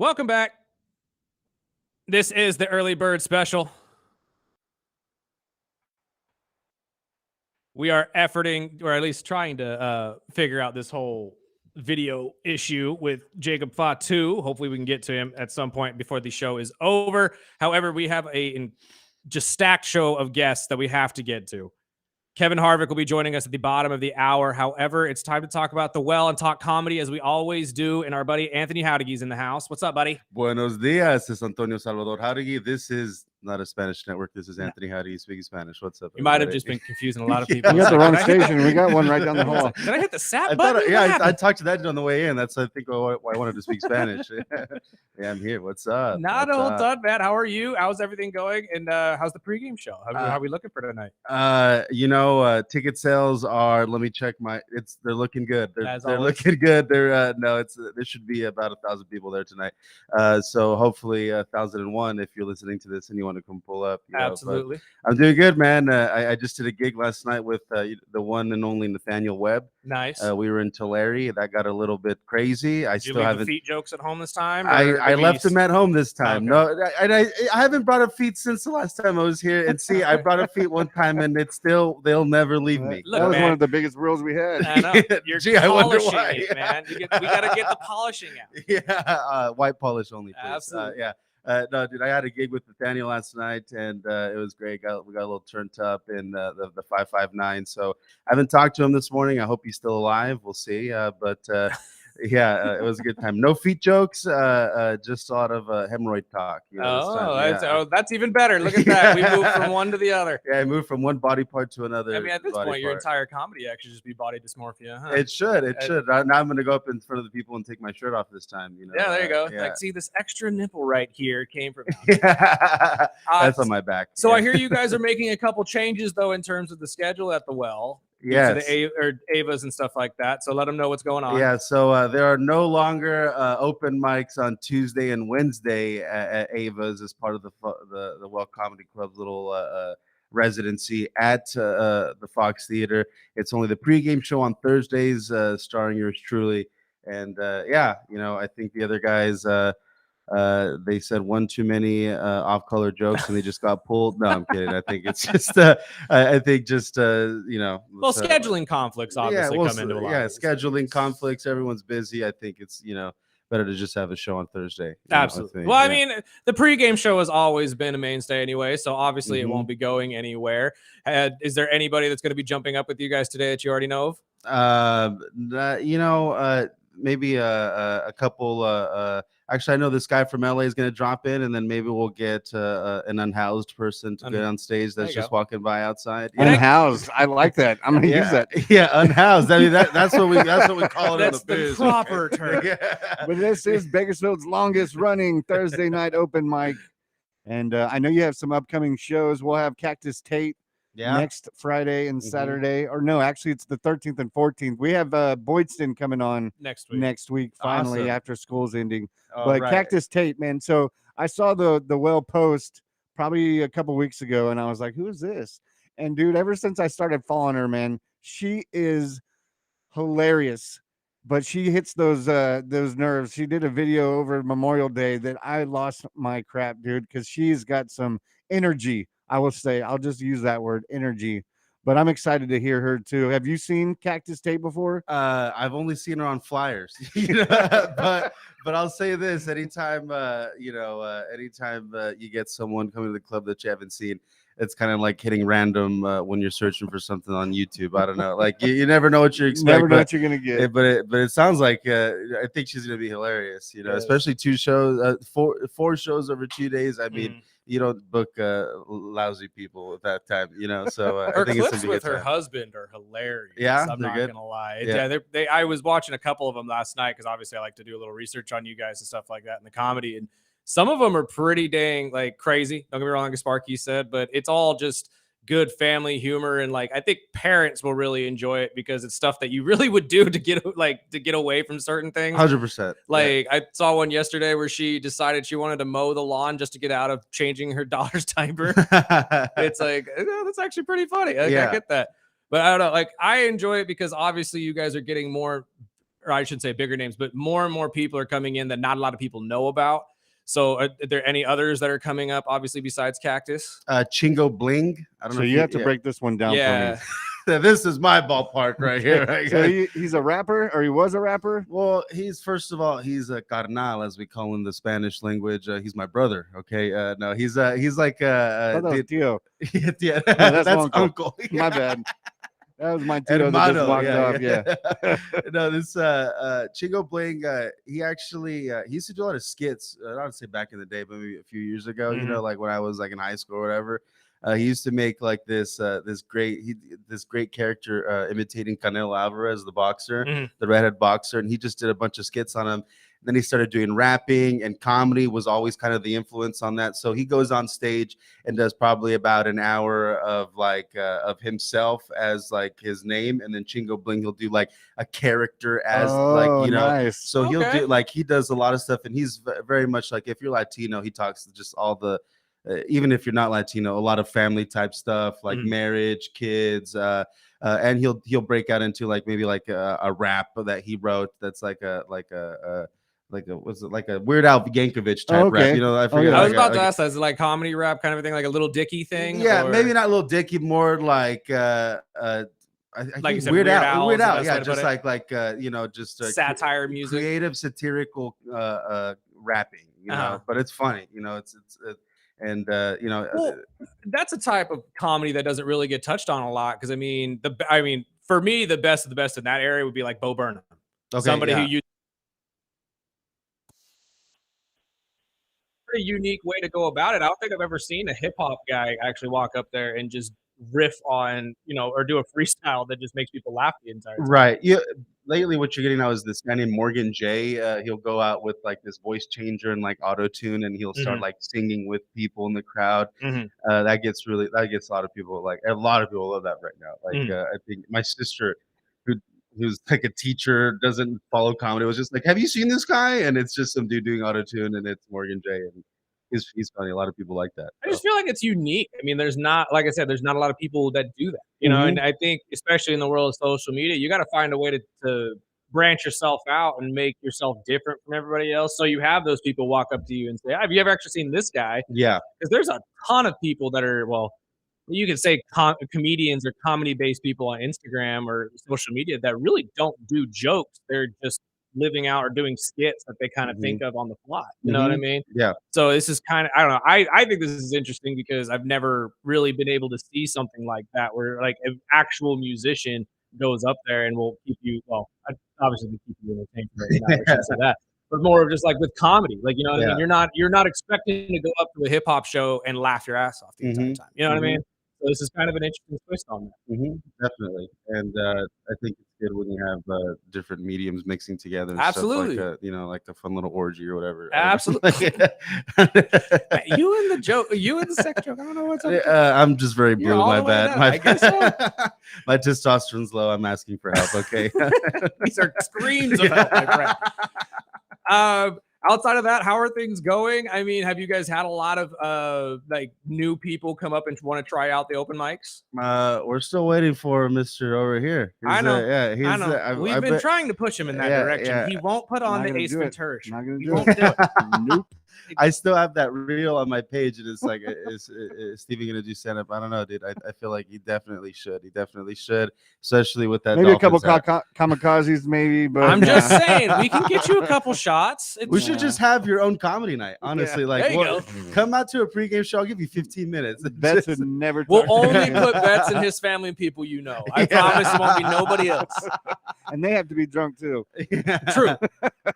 Welcome back. This is the early bird special. We are efforting, or at least trying to figure out this whole video issue with Jacob Fatu. Hopefully we can get to him at some point before the show is over. However, we have a just stacked show of guests that we have to get to. Kevin Harvick will be joining us at the bottom of the hour. However, it's time to talk about the well and talk comedy as we always do. And our buddy Anthony Howdigy's in the house. What's up, buddy? Buenos dias. It's Antonio Salvador Jauregui. This is not a Spanish network. This is Anthony Howdigy speaking Spanish. What's up? You might have just been confusing a lot of people. You got the wrong station. We got one right down the hall. Did I hit the SAP button? I talked to that on the way in. That's I think why I wanted to speak Spanish. Yeah, I'm here. What's up? Not all done, man. How are you? How's everything going? And how's the pregame show? How are we looking for tonight? Ticket sales are. Let me check they're looking good. They're always. looking good. They're there should be about 1,000 people there tonight. So hopefully 1,001 if you're listening to this and you want to come pull up. Absolutely. I'm doing good, man. I just did a gig last night with the one and only Nathaniel Webb. Nice. We were in Tulare. That got a little bit crazy. I Did still you leave haven't. the feet jokes at home this time? I left them at home this time. Okay. No, and I haven't brought up feet since the last time I was here. And see, I brought up feet one time, and they'll never leave me. Look, that was man, one of the biggest rules we had. I know. You're Gee, I wonder polishing why. it, man. We got to get the polishing out. Yeah, white polish only, please. Absolutely. Yeah. No, dude, I had a gig with Nathaniel last night, and it was great. We got a little turned up in the 559. So I haven't talked to him this morning. I hope he's still alive. We'll see. Yeah, it was a good time. No feet jokes, just a lot of hemorrhoid talk. This time. That's even better. Look at that. We moved from one to the other. Yeah, I moved from one body part to another. I mean, at this body point, your part. entire comedy act should just be body dysmorphia, huh? It should. Now I'm going to go up in front of the people and take my shirt off this time. Yeah, there you go. Yeah. Like, see, this extra nipple right here came from. That's on my back. So I hear you guys are making a couple changes though in terms of the schedule at the well. Yes. To the Avas and stuff like that. So let them know what's going on. Yeah, so there are no longer open mics on Tuesday and Wednesday at Ava's as part of the Well Comedy Club's little residency at the Fox Theater. It's only the pregame show on Thursdays, starring yours truly. And I think the other guys. They said one too many off-color jokes and they just got pulled. No, I'm kidding. I think it's just scheduling conflicts obviously come into a lot. Yeah, scheduling conflicts. Everyone's busy. I think it's better to just have a show on Thursday. Absolutely. I mean, the pregame show has always been a mainstay anyway, so obviously it won't be going anywhere. Is there anybody that's going to be jumping up with you guys today that you already know of? Maybe a couple. Actually, I know this guy from LA is going to drop in, and then maybe we'll get an unhoused person to get on stage that's just walking by outside. Unhoused. I like that. I'm going to use that. Yeah, unhoused. I mean, that's what we call it. That's in the biz. proper term. But this is Bakersfield's longest running Thursday night open mic. And I know you have some upcoming shows. We'll have Cactus Tate next Friday and Saturday. Or no, actually, it's the 13th and 14th. We have Boydston coming on next week finally after school's ending. But Cactus Tate, man. So I saw the well post probably a couple weeks ago, and I was like, who is this? And dude, ever since I started following her, man, she is hilarious. But she hits those nerves. She did a video over Memorial Day that I lost my crap, dude, because she's got some energy. I will say, I'll just use that word, energy. But I'm excited to hear her too. Have you seen Cactus Tate before? I've only seen her on flyers, but I'll say this: anytime you get someone coming to the club that you haven't seen, it's kind of like hitting random when you're searching for something on YouTube. I don't know, like you never know what you expect. Never know what you're gonna get. But it sounds like I think she's gonna be hilarious. Especially 2 shows, 4 shows over 2 days. I mean. You don't book lousy people at that time, So her I think clips it's with her husband are hilarious. Yeah, I'm not gonna lie. Yeah, I was watching a couple of them last night because obviously I like to do a little research on you guys and stuff like that in the comedy, and some of them are pretty dang like crazy. Don't get me wrong, like Sparky said, but it's all just good family humor, and like I think parents will really enjoy it because it's stuff that you really would do to get away from certain things. 100%. Like I saw one yesterday where she decided she wanted to mow the lawn just to get out of changing her daughter's diaper. It's like that's actually pretty funny. I get that, but I don't know. Like I enjoy it because obviously you guys are getting more or I should say bigger names, but more and more people are coming in that not a lot of people know about. So are there any others that are coming up, obviously, besides Cactus? Chingo Bling. I don't know. So you have to break this one down Yeah. for me. This is my ballpark right here. Right? So he's a rapper, or he was a rapper? Well, first of all, he's a carnal, as we call in the Spanish language. He's my brother. Okay. No, he's like Tío. yeah, that's that's uncle. uncle. My bad. That was my Tito that just walked off. Yeah. No, this Chingo Bling, he actually he used to do a lot of skits. I don't say back in the day, but maybe a few years ago. You know, like when I was like in high school or whatever. He used to make like this great character imitating Canelo Alvarez, the boxer, the redhead boxer, and he just did a bunch of skits on him. Then he started doing rapping, and comedy was always kind of the influence on that. So he goes on stage and does probably about an hour of like of himself as like his name, and then Chingo Bling, he'll do like a character as like, you know. Nice. So he'll do like, he does a lot of stuff, and he's very much like, if you're Latino, he talks just all the even if you're not Latino, a lot of family type stuff like marriage, kids, and he'll break out into like maybe like a rap that he wrote that's like a was it like a Weird Al Yankovic type rap? You know, I forget. I was about to ask that. Is it like comedy rap kind of a thing, like a Little Dicky thing? Yeah, or? maybe not Little Dicky, more like I like think Weird Al, yeah, just like you know, just satire music, creative satirical rapping, you know, but it's funny, you know, it's and you know, well, that's a type of comedy that doesn't really get touched on a lot, because I mean, for me, the best of the best in that area would be like Bo Burnham, somebody who used a pretty unique way to go about it. I don't think I've ever seen a hip hop guy actually walk up there and just riff on, you know, or do a freestyle that just makes people laugh the entire time. Right. Yeah. Lately, what you're getting now is this guy named Morgan J. He'll go out with like this voice changer and like auto tune, and he'll start like singing with people in the crowd. That gets a lot of people, like a lot of people love that right now. Like I think my sister, who's like a teacher, doesn't follow comedy, was just like, "Have you seen this guy?" And it's just some dude doing auto tune, and it's Morgan J. And he's funny. A lot of people like that. I just feel like it's unique. I mean, there's not, like I said, there's not a lot of people that do that, you know, and I think especially in the world of social media, you got to find a way to branch yourself out and make yourself different from everybody else. So you have those people walk up to you and say, "Have you ever actually seen this guy?" Yeah. Because there's a ton of people that are, well, you can say comedians or comedy-based people on Instagram or social media that really don't do jokes. They're just living out or doing skits that they kind of think of on the fly. You know what I mean? Yeah. So this is kind of, I don't know. I think this is interesting because I've never really been able to see something like that where like an actual musician goes up there and will keep you, well, obviously keep you entertained. Right now, I shouldn't say that. But more of just like with comedy, like, you know what I mean? You're not expecting to go up to a hip hop show and laugh your ass off the entire time. You know what I mean? So this is kind of an interesting twist on that. Definitely. And I think it's good when you have different mediums mixing together. And Absolutely. Stuff like you know, like a fun little orgy or whatever. Absolutely. You and the joke, you and the sex joke. I don't know what's up. I'm just very blue. My bad. I guess so. My testosterone's low. I'm asking for help. Okay. These are screams of help, my friend. Outside of that, how are things going? I mean, have you guys had a lot of like new people come up and want to try out the open mics? We're still waiting for Mr. over here. I know. I know. We've been trying to push him in that direction. Yeah. He won't put on the Ace Ventura. Not gonna He do won't it. do it. Nope. I still have that reel on my page, and it's like, is Stevie gonna do stand up? I don't know, dude. I feel like he definitely should. He definitely should, especially with that. Maybe a couple kamikazes, maybe. But I'm just saying, we can get you a couple shots. We should just have your own comedy night. Honestly, like, there you go. Come out to a pregame show. I'll give you 15 minutes. Betts would never. We'll only put Betts and his family and people you know. I promise it won't be nobody else. And they have to be drunk too. True.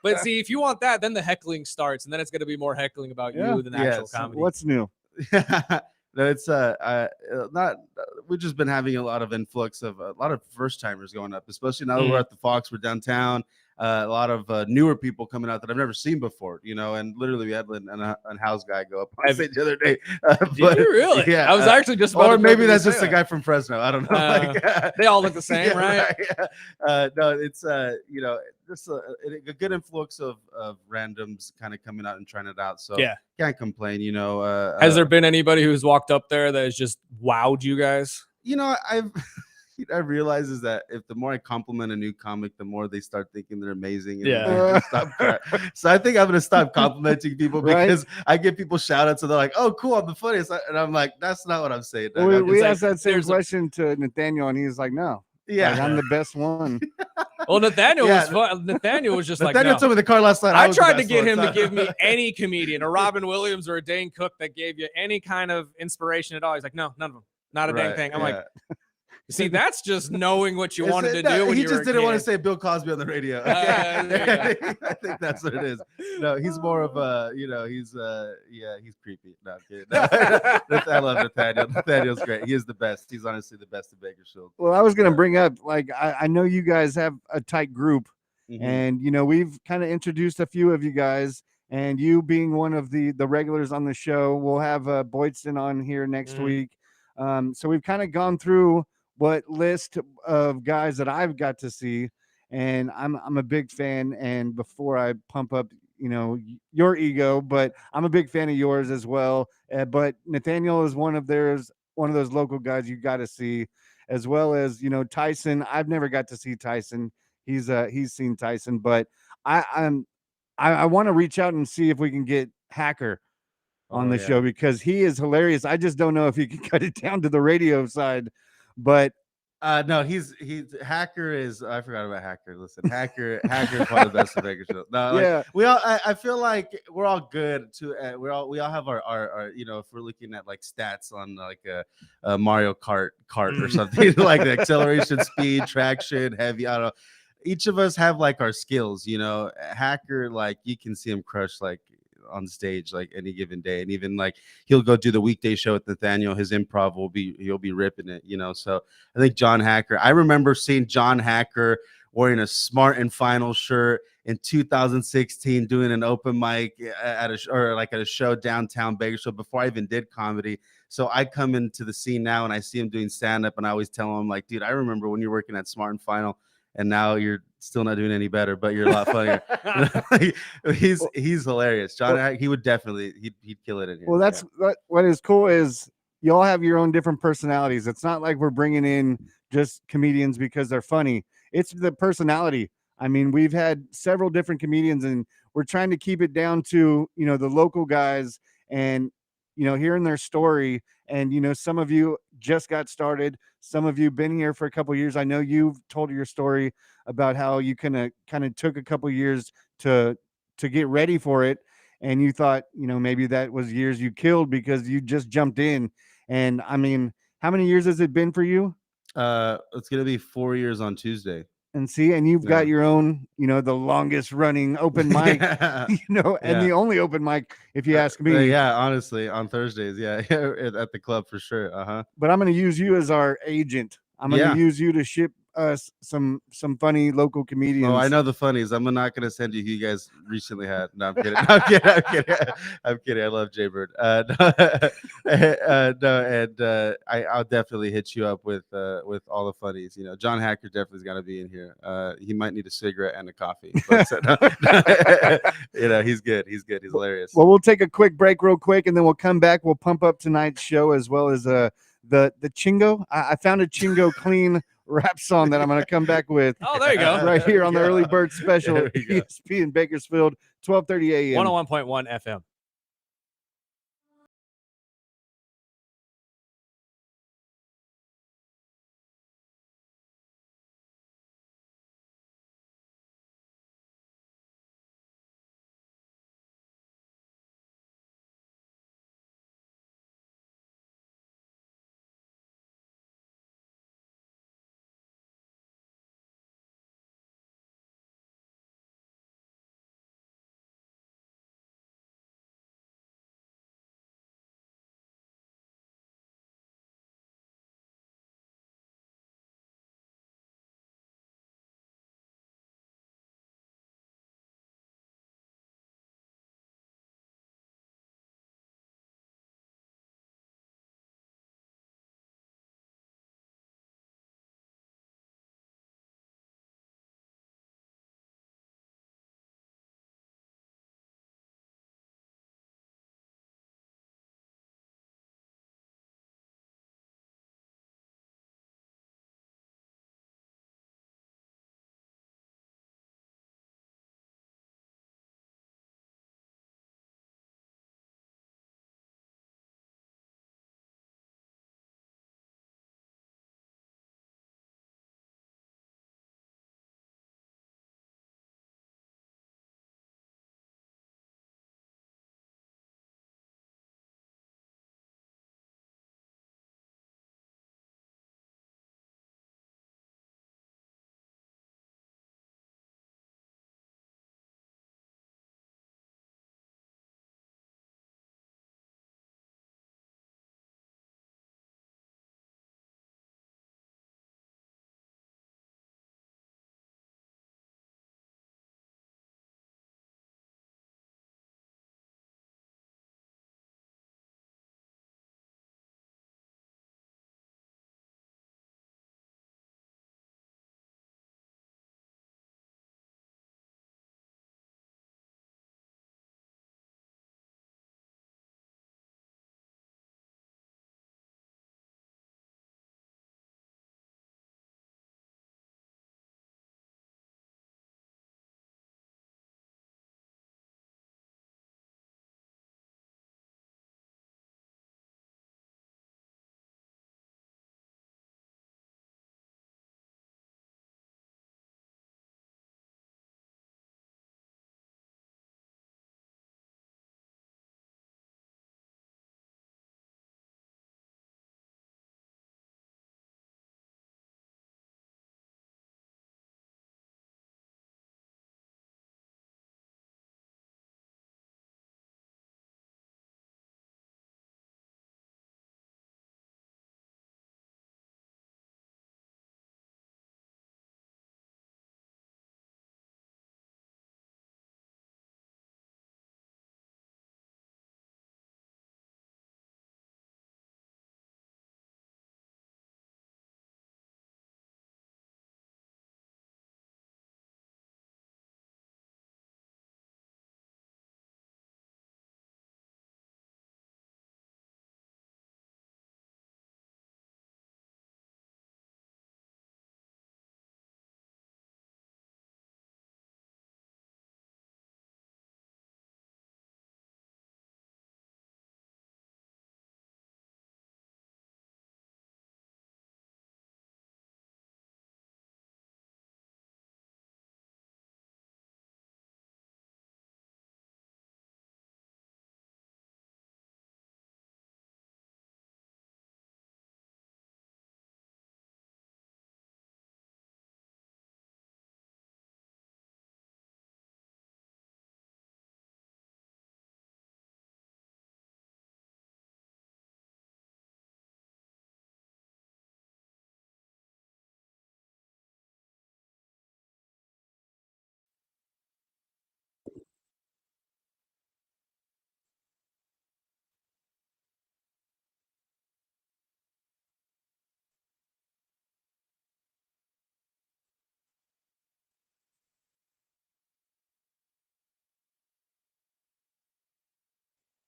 But see, if you want that, then the heckling starts, and then it's going to be more heckling about you than actual comedy. What's new? No, it's not. We've just been having a lot of influx of a lot of first timers going up, especially now that we're at the Fox. We're downtown. A lot of newer people coming out that I've never seen before, you know, and literally we had an house guy go up on stage the other day. Did you really? Yeah. I was actually just about or to maybe that's just a guy from Fresno. I don't know. They all look the same, right? No, it's you know, just a good influx of randoms kind of coming out and trying it out. So can't complain, you know. Has there been anybody who's walked up there that has just wowed you guys? You know, I realize is that if the more I compliment a new comic, the more they start thinking they're amazing. And Yeah. they just stop so I think I'm gonna stop complimenting people Right. because I give people shout outs and they're like, "Oh, cool, I'm the funniest," and I'm like, "That's not what I'm saying." Well, I'm we just asked that same there's a- question to Nathaniel, and he's like, "No, yeah. like, I'm the best one." Well, Nathaniel Yeah. was fun. Nathaniel was just Nathaniel like, told me no. the car last night. I was the tried to best get one, him to so- give me any comedian, a Robin Williams or a Dane Cook that gave you any kind of inspiration at all. He's like, no, none of them, not a dang Right, thing. I'm yeah. like, see, that's just knowing what you Is wanted it- to no, do when he you just were a didn't want to kid. say Bill Cosby on the radio. there you I think that's what it is. No, he's more of a, he's he's creepy. No, I'm kidding. No, I love Nathaniel. Nathaniel's great. He is the best. He's honestly the best in Bakersfield. Well, I was going to bring up, like, I know you guys have a tight group, Mhm. and we've kind of introduced a few of you guys, and you being one of the regulars on the show. We'll have Boydston on here next week. So we've kind of gone through what list of guys that I've got to see, and I'm a big fan. And before I pump up, your ego, but I'm a big fan of yours as well. But Nathaniel is one of those local guys you got to see, as well as Tyson. I've never got to see Tyson. He's seen Tyson, but I want to reach out and see if we can get Hacker on the show, because he is hilarious. I just don't know if he can cut it down to the radio side, but No, he's Hacker is. I forgot about Hacker. Listen, Hacker is one of the best in Bakersfield. No, like, yeah, we all. I feel like we're all good to. We all have our if we're looking at like stats on like a Mario Kart or something like the acceleration, speed, traction, heavy. I don't know. Each of us have like our skills. Hacker, like you can see him crush like on stage like any given day, and even like he'll go do the weekday show with Nathaniel. His improv he'll be ripping it, So I think John Hacker. I remember seeing John Hacker wearing a Smart and Final shirt in 2016, doing an open mic at a show downtown Bakersfield before I even did comedy. So I come into the scene now and I see him doing stand up, and I always tell him like, dude, I remember when you're working at Smart and Final, and now you're still not doing any better, but you're a lot funnier. He's hilarious. John, he would definitely he'd kill it in here. well, that's what is cool is you all have your own different personalities. It's not like we're bringing in just comedians because they're funny. It's the personality. I mean, we've had several different comedians, and we're trying to keep it down to the local guys, and hearing their story. And some of you just got started, some of you been here for a couple of years. I know you've told your story about how you kind of took a couple of years to get ready for it, and you thought maybe that was years you killed because you just jumped in. And I mean, how many years has it been for you? It's gonna be 4 years on Tuesday. And see, and you've got your own, the longest running open mic, and the only open mic, if you ask me. Yeah, honestly, on Thursdays, yeah, at the club for sure. But I'm going to use you as our agent. I'm going to use you to ship us some funny local comedians. Oh, I know the funnies. I'm not gonna send you who you guys recently had. No, I'm kidding. I'm kidding. I'm kidding. I love Jaybird. I'll definitely hit you up with all the funnies. John Hacker definitely's got to be in here. He might need a cigarette and a coffee. But, he's good. He's good. He's hilarious. Well, we'll take a quick break real quick, and then we'll come back. We'll pump up tonight's show as well as the Chingo. I found a Chingo clean rap song that I'm going to come back with. Oh, there you go. Right here on the Early Bird Special, ESPN Bakersfield, 12:30 a.m. 101.1 FM.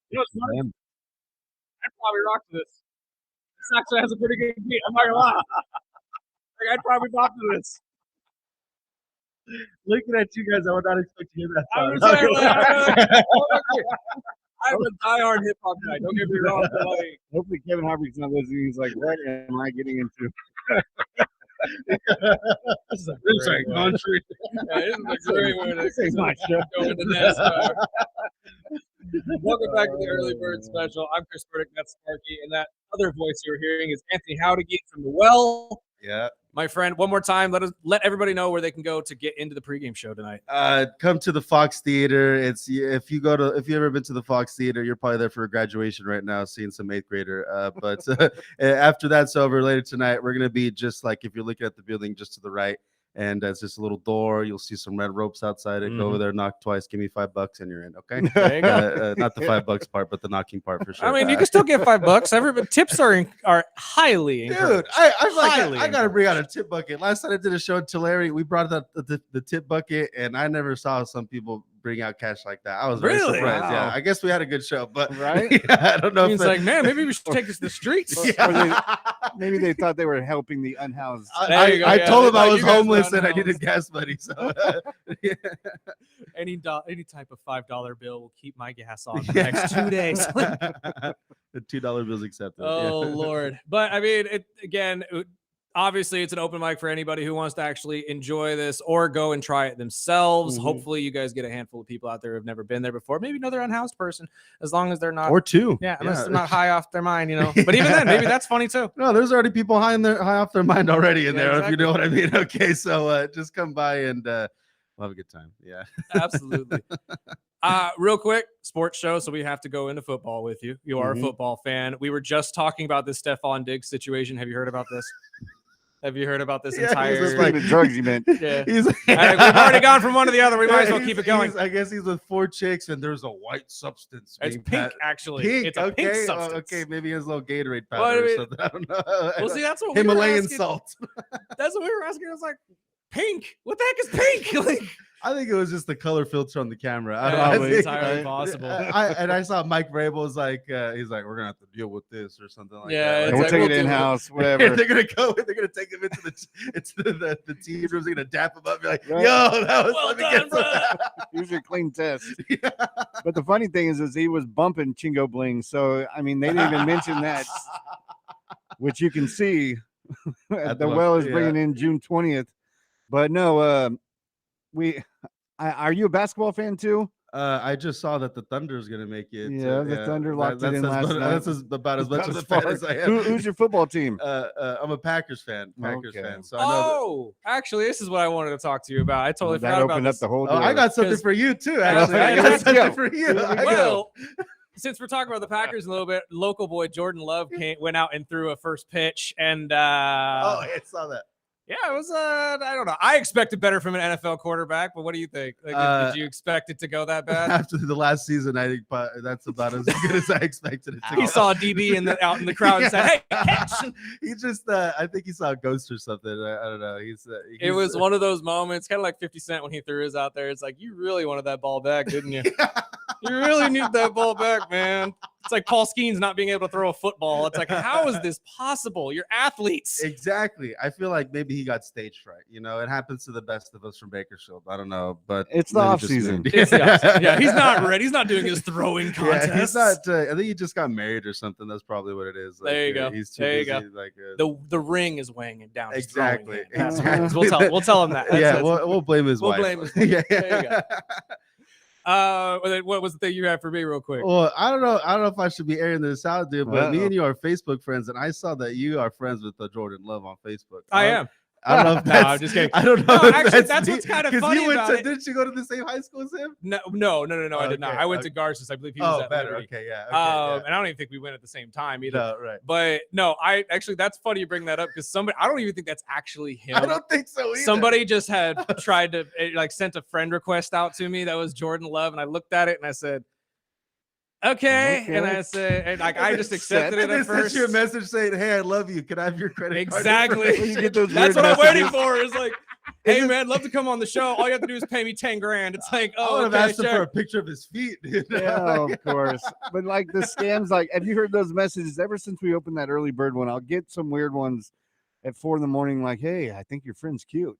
You know what's funny? I'd probably rock to this. This actually has a pretty good beat. I'm not gonna lie. Like, I'd probably rock to this. Looking at you guys, I would not expect to hear that I'm song. just saying, I'm a diehard hip hop guy. Don't get me wrong. But like, Hopefully Kevin Harvick's not listening. He's like, what am I getting into? this is a great country. Yeah, this is a great way to This ain't my show. go into NASCAR. Welcome back to the Early Bird Special. I'm Chris Burdick, that's Sparky, and that other voice you're hearing is Anthony Howdegate from the Well. Yeah. My friend, one more time, let everybody know where they can go to get into the pregame show tonight. Come to the Fox Theater. If you've ever been to the Fox Theater, you're probably there for a graduation right now, seeing some 8th grader. But after that's over, later tonight, we're gonna be just like if you're looking at the building just to the right. And it's just a little door. You'll see some red ropes outside it. Go over there, knock twice, give me $5, and you're in. Okay. There you go. Not the $5 part, but the knocking part for sure. I mean, you can still get $5. Everybody tips are highly encouraged. Dude, I gotta bring out a tip bucket. Last time I did a show in Tulare, we brought out the tip bucket, and I never saw some people bring out cash like that. I was very Really? surprised. Wow. Yeah, I guess we had a good show, but Right? yeah, I don't know. It's like, man, maybe we should take this to the streets. Maybe they thought they were helping the unhoused. There you go, I yeah. told them I Like, was you guys homeless were and I unhoused. needed gas money. So yeah. Any type of $5 bill will keep my gas on for the next 2 days. The $2 bills accepted. Oh yeah. Lord. But I mean, obviously it's an open mic for anybody who wants to actually enjoy this or go and try it themselves. Hopefully you guys get a handful of people out there who've never been there before, maybe another unhoused person, as long as they're not Or two. unless they're not high off their mind, but even then maybe that's funny too. No, there's already people high off their mind already in Yeah, there, if you know what I exactly. mean. Okay, so just come by and we'll have a good time. Yeah. Absolutely. Real quick, sports show, so we have to go into football with you. You are a football fan. We were just talking about this Stephon Diggs situation. Have you heard about this? Have you heard about this Yeah, entire? Just like the drugs you meant. Yeah. He's We've already gone from one to the other. We might as well keep it going. I guess he's with 4 chicks and there's a white substance. It's being pink, actually. Pink. It's a pink substance. Okay, maybe his little Gatorade Well, I powder or mean- something. I don't know. Well, see, that's what we were Himalayan asking. salt. That's what we were asking. I was like, pink? What the heck is pink? Like, I think it was just the color filter on the camera. I Yeah, don't know. I it's think- entirely possible. I saw Mike Vrabel was like, he's like, we're gonna have to deal with this or something like Yeah, that. it's And we'll like, take we'll it do it. in house, whatever. They're gonna take him into the team rooms. They're gonna dap him up, be like, Right. "Yo, that was Well let me done, get some." bro. Use your clean test. Yeah. But the funny thing is he was bumping Chingo Bling. So, I mean, they didn't even mention that, which you can see. At The the- Well is yeah. bringing in June 20th. But no, are you a basketball fan too? I just saw that the Thunder is gonna make it. Yeah, the Thunder locked it in last night. That's about as much About as as fan far- as I am. Who's your football team? I'm a Packers fan. Okay. So I know. Oh, actually, this is what I wanted to talk to you about. I totally That forgot about opened up this. the whole That, door. I got something 'Cause- for you too. Actually, I Let's got go. something for you. I got- Well, since we're talking about the Packers a little bit, local boy Jordan Love went out and threw a first pitch, and oh, I saw that. yeah, it was I don't know. I expected better from an NFL quarterback, but what do you think? Like, did you expect it to go that bad? After the last season, I think that's about as good as I expected it to go. He saw a DB out in the crowd and said, "Hey, catch!" He just, I think he saw a ghost or something. I don't know. It was one of those moments, kind of like 50 Cent when he threw his out there. It's like, you really wanted that ball back, didn't you? You really need that ball back, man. It's like Paul Skeens not being able to throw a football. It's like, how is this possible? You're athletes. Exactly. I feel like maybe he got stage fright. It happens to the best of us from Bakersfield. I don't know, but It's the maybe off just season. me. It's the opposite. Yeah, he's not ready. He's not doing his throwing Yeah, contest. he's not. I think he just got married or something. That's probably what it is. There you go. He's too There you busy. go. Like The ring is weighing it down. He's throwing exactly. it. That's Exactly. right. We'll tell him that. Yeah, we'll blame his we'll wife. blame his yeah. There you go. What was the thing you had for me, real quick? Well, I don't know if I should be airing this out, dude. But me Uh-oh. and you are Facebook friends, and I saw that you are friends with Jordan Love on Facebook. I am. I don't know if No, that's. I'm just kidding. I don't know. No, if actually, that's what's me- kind of 'cause funny you went about to, it. Didn't you go to the same high school as him? No, I did not. Okay, I went okay. to Garces. I believe he was Oh, at better. Liberty. Okay, yeah. Okay, And I don't even think we went at the same time either. No, right. But no, I actually, that's funny you bring that up because I don't even think that's actually him. I don't think so either. Somebody just had tried to sent a friend request out to me that was Jordan Love, and I looked at it and I said, okay. And I said, and I just accepted it They at sent first. you a message saying, "Hey, I love you. Can I have your credit card?" Exactly. You get those That's weird what I'm waiting messages. for. Is like, hey man, love to come on the show. All you have to do is pay me 10 grand. It's like, I oh, would have okay, asked him for sure. a picture of his feet. Dude. Yeah, of course. But like the scams, like, have you heard those messages? Ever since we opened that early bird one, I'll get some weird ones at 4 a.m. like, hey, I think your friend's cute.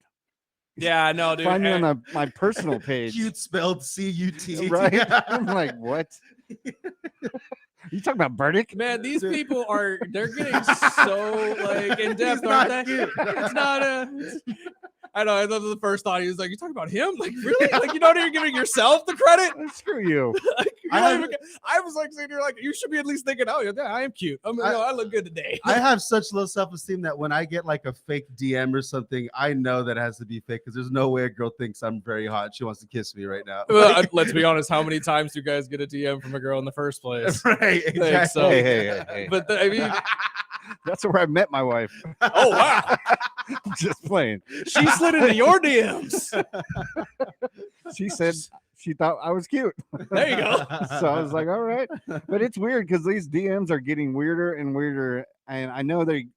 Yeah, no, dude. Find me on my personal page. Cute spelled C-U-T. Right? I'm like, what? You talking about Burdick? Man, these people they're getting so like in depth, aren't they? It's not I know. I love the first thought. He was like, "You talking about him? Like, really? Like, you don't even giving yourself the credit?" Screw you. Like, I was like sitting here like, you should be at least thinking, "Oh, yeah, I am cute. I look good today." I have such low self-esteem that when I get like a fake DM or something, I know that has to be fake because there's no way a girl thinks I'm very hot. She wants to kiss me right now. Well, let's be honest. How many times do you guys get a DM from a girl in the first place? Right. Exactly. So, Hey. But I mean, That's where I met my wife. oh wow, Just playing. she slid into your DMs. She said she thought I was cute. There you go. So I was like, all right. But it's weird because these DMs are getting weirder and weirder. And I know they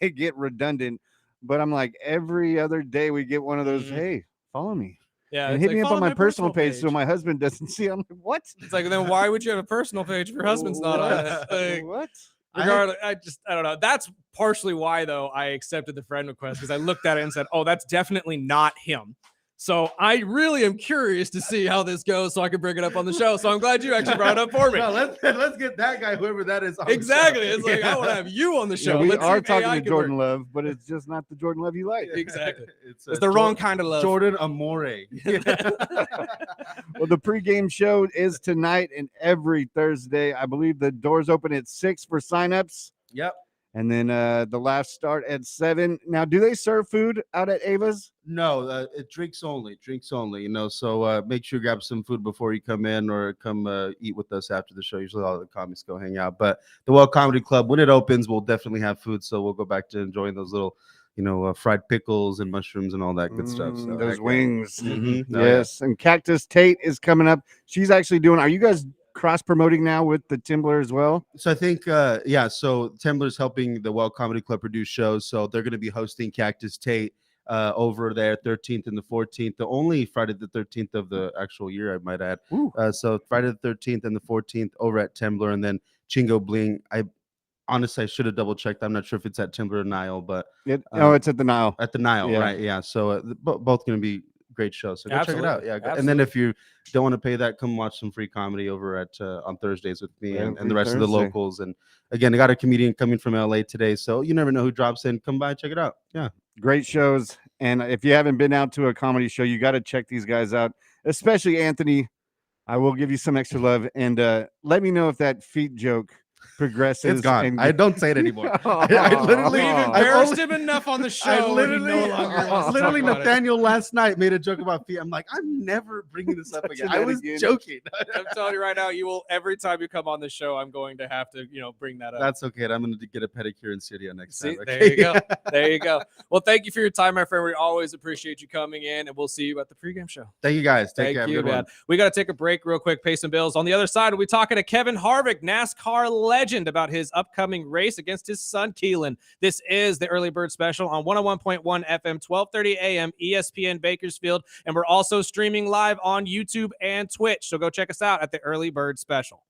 get redundant, but I'm like, every other day we get one of those, hey, follow me. Yeah, And it's hit like, me up follow on my personal page so page. my husband doesn't see. I'm like, what? It's like, then why would you have a personal page if your husband's not on it? Like, What? regardless, I don't know. That's partially why though I accepted the friend request because I looked at it and said, oh, that's definitely not him. So I really am curious to see how this goes so I can bring it up on the show. So I'm glad you actually brought it up for me. No, let's get that guy, whoever that is. On Exactly. The show. It's like, I want to have you on the show. Yeah, we Let's see are if talking AI to can Jordan work. Love, but it's just not the Jordan Love you like. Exactly. It's the wrong kind of love. Jordan Amore. Well, the pregame show is tonight and every Thursday. I believe the doors open at 6 for signups. Yep. And then the last start at 7. Now, do they serve food out at Ava's? No, it drinks only. So make sure you grab some food before you come in or come eat with us after the show. Usually all the comics go hang out. But the Well Comedy Club, when it opens, we'll definitely have food. So we'll go back to enjoying those little, fried pickles and mushrooms and all that good stuff. So Those wings. Mm-hmm. Yes. And Cactus Tate is coming up. She's actually doing, are you guys cross promoting now with the Timblr as well? So I think, so Timblr's helping the Well Comedy Club produce shows. So they're going to be hosting Cactus Tate over there 13th and the 14th, the only Friday the 13th of the actual year, I might add. So Friday the 13th and the 14th over at Timblr, and then Chingo Bling. Honestly, I should have double checked. I'm not sure if it's at Timblr or Nile, but it's at the Nile. At the Nile, Yeah. right? Yeah. So both going to be great shows. So go check it out. Yeah. Absolutely. And then if you don't want to pay that, come watch some free comedy over at on Thursdays with me and the rest of the locals. And again, I got a comedian coming from LA today, so you never know who drops in. Come by, check it out. Yeah. Great shows. And if you haven't been out to a comedy show, you got to check these guys out, especially Anthony. I will give you some extra love. And let me know if that feet joke progresses. It's gone. And I don't say it anymore. Oh, I literally We've embarrassed him enough on the show. I literally, Literally Nathaniel last night made a joke about feet. I'm like, I'm never bringing this up again. I was joking. I'm telling you right now, you will every time you come on the show, I'm going to have to, bring that up. That's okay. I'm going to get a pedicure in studio next time. There you go. There you go. Well, thank you for your time, my friend. We always appreciate you coming in, and we'll see you at the pregame show. Thank you guys. Take care. Thank Have a you, good one. man. We got to take a break real quick, pay some bills. On the other side, we'll be talking to Kevin Harvick, NASCAR legend, about his upcoming race against his son, Keelan. This is the Early Bird Special on 101.1 FM, 1230 AM, ESPN Bakersfield. And we're also streaming live on YouTube and Twitch. So go check us out at the Early Bird Special.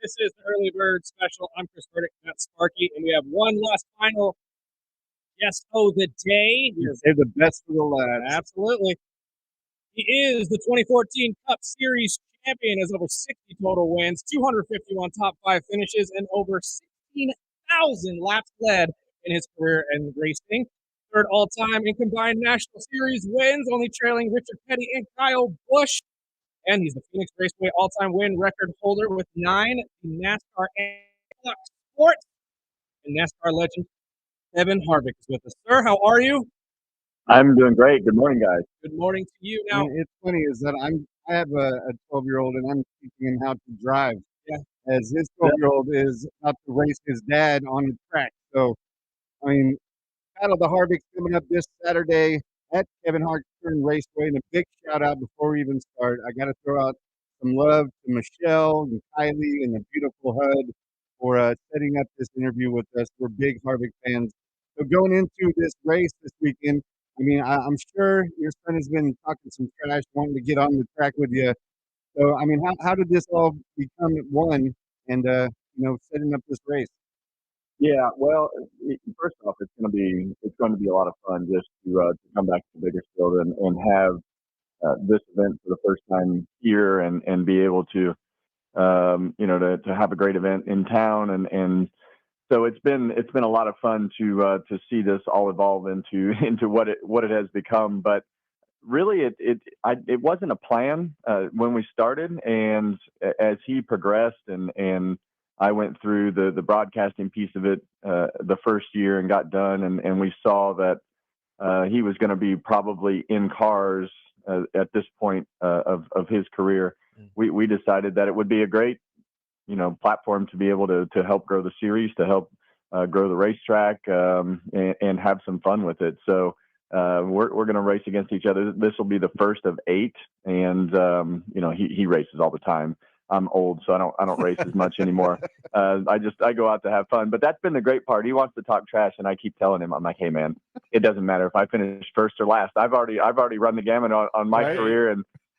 This is the Early Bird Special. I'm Chris Burdick, that's Sparky, and we have one last final guest of the day. Save the best for the last. Absolutely. He is the 2014 Cup Series champion, has over 60 total wins, 251 top 5 finishes, and over 16,000 laps led in his career in racing. Third all-time in combined National Series wins, only trailing Richard Petty and Kyle Busch. And he's the Phoenix Raceway all-time win record holder with 9. The NASCAR and Sport and NASCAR legend Kevin Harvick is with us. Sir, how are you? I'm doing great. Good morning, guys. Good morning to you. I Now, mean, it's funny is that I have a 12-year-old and I'm teaching him how to drive. Yeah. As his 12-year-old is about to race his dad on the track. So, I mean, Battle of the Harvick's coming up this Saturday at Kevin Hart Raceway. And a big shout out before we even start. I got to throw out some love to Michelle and Kylie and the beautiful HUD for setting up this interview with us. We're big Harvick fans. So going into this race this weekend, I mean, I'm sure your son has been talking some trash, wanting to get on the track with you. So, I mean, how did this all become one and, setting up this race? Yeah, well, first off, it's going to be a lot of fun just to come back to Bakersfield and have this event for the first time here and be able to to have a great event in town and so it's been a lot of fun to see this all evolve into what it has become. But really, it wasn't a plan when we started, and as he progressed and I went through the broadcasting piece of it the first year and got done, and we saw that he was going to be probably in cars at this point of his career. We decided that it would be a great platform to be able to help grow the series, to help grow the racetrack, and have some fun with it. So we're going to race against each other. This will be the first of 8, and he races all the time. I'm old, so I don't race as much anymore. I go out to have fun. But that's been the great part. He wants to talk trash, and I keep telling him, I'm like, hey man, it doesn't matter if I finish first or last. I've already run the gamut on my career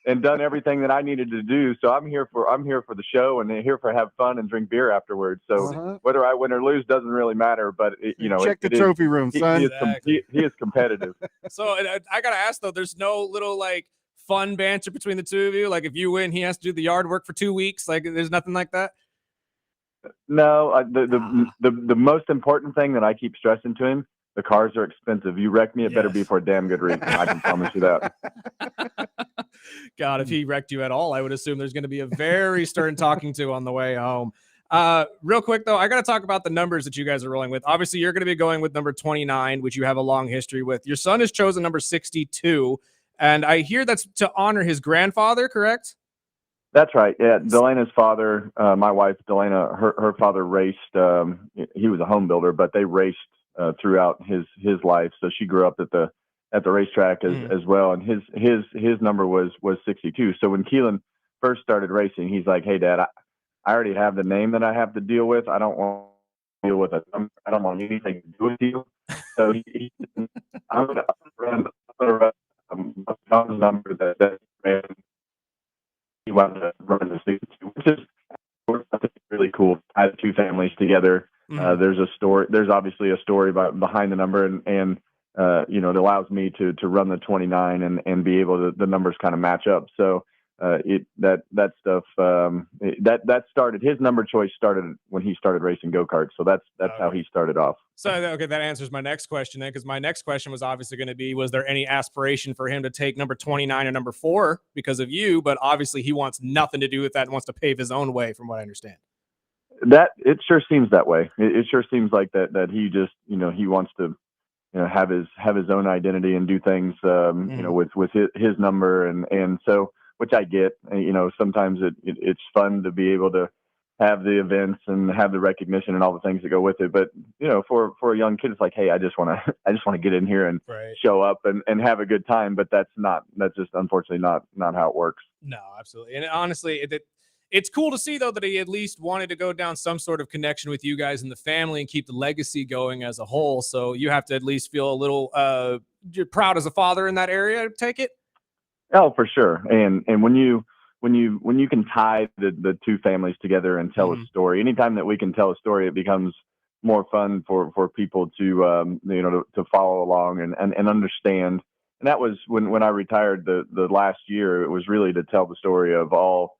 and done everything that I needed to do. So I'm here for the show and here for have fun and drink beer afterwards. So whether I win or lose doesn't really matter. But check the trophy room, son. He is competitive. So I gotta ask though, there's no little fun banter between the two of you? Like if you win, he has to do the yard work for 2 weeks. Like there's nothing like that. No, the most important thing that I keep stressing to him: the cars are expensive. You wreck me, it better be for a damn good reason. I can promise you that. God, if he wrecked you at all, I would assume there's going to be a very stern talking to on the way home. Real quick, though, I got to talk about the numbers that you guys are rolling with. Obviously, you're going to be going with number 29, which you have a long history with. Your son has chosen number 62, and I hear that's to honor his grandfather, correct? That's right. Yeah, Delena's father, my wife, Delena, her father raced. He was a home builder, but they raced throughout his life. So she grew up at the racetrack as well, and his number was 62. So when Keelan first started racing, he's like, "Hey, Dad, I already have the name that I have to deal with. I don't want to deal with it. I don't want anything to do with you." So I'm going to run a number that ran. He wanted to run the 62, which is I think really cool. I had 2 families together. There's a story. There's obviously a story behind the number, and it allows me to run the 29 and be able to, the numbers kind of match up. So that stuff that started, his number choice started when he started racing go-karts. So that's how he started off. So okay, that answers my next question then, because my next question was obviously going to be, was there any aspiration for him to take number 29 or number 4 because of you? But obviously he wants nothing to do with that and wants to pave his own way, from what I understand. That it sure seems that way. It sure seems like that he just he wants to have his own identity and do things with his number and so, which I get. Sometimes it's fun to be able to have the events and have the recognition and all the things that go with it. But for a young kid, it's like, hey, I just want to get in here and show up and have a good time. But that's just unfortunately not how it works. No, absolutely. And honestly, it's cool to see though that he at least wanted to go down some sort of connection with you guys and the family and keep the legacy going as a whole. So you have to at least feel a little you're proud as a father in that area. Take it. Oh, for sure. And when you when you can tie the two families together and tell a story, anytime that we can tell a story, it becomes more fun for people to to follow along and understand. And that was when I retired the last year. It was really to tell the story of all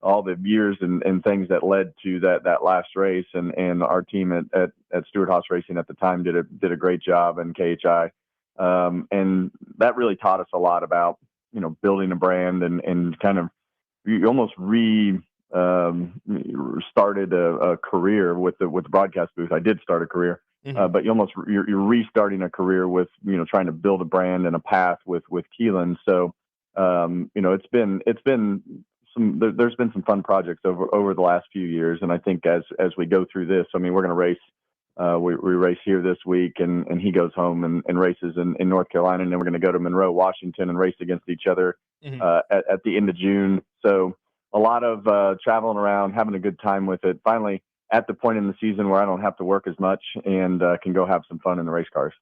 the years and things that led to that last race. And our team at Stewart Haas Racing at the time did a great job, and KHI, and that really taught us a lot about building a brand and kind of you almost started a career with the broadcast booth. I did start a career, but you're restarting a career with trying to build a brand and a path with Keelan. So there's been some fun projects over the last few years, and I think as we go through this, I mean, we're going to race. We race here this week, and he goes home and races in North Carolina, and then we're going to go to Monroe, Washington, and race against each other at the end of June. So a lot of traveling around, having a good time with it. Finally, at the point in the season where I don't have to work as much and can go have some fun in the race cars.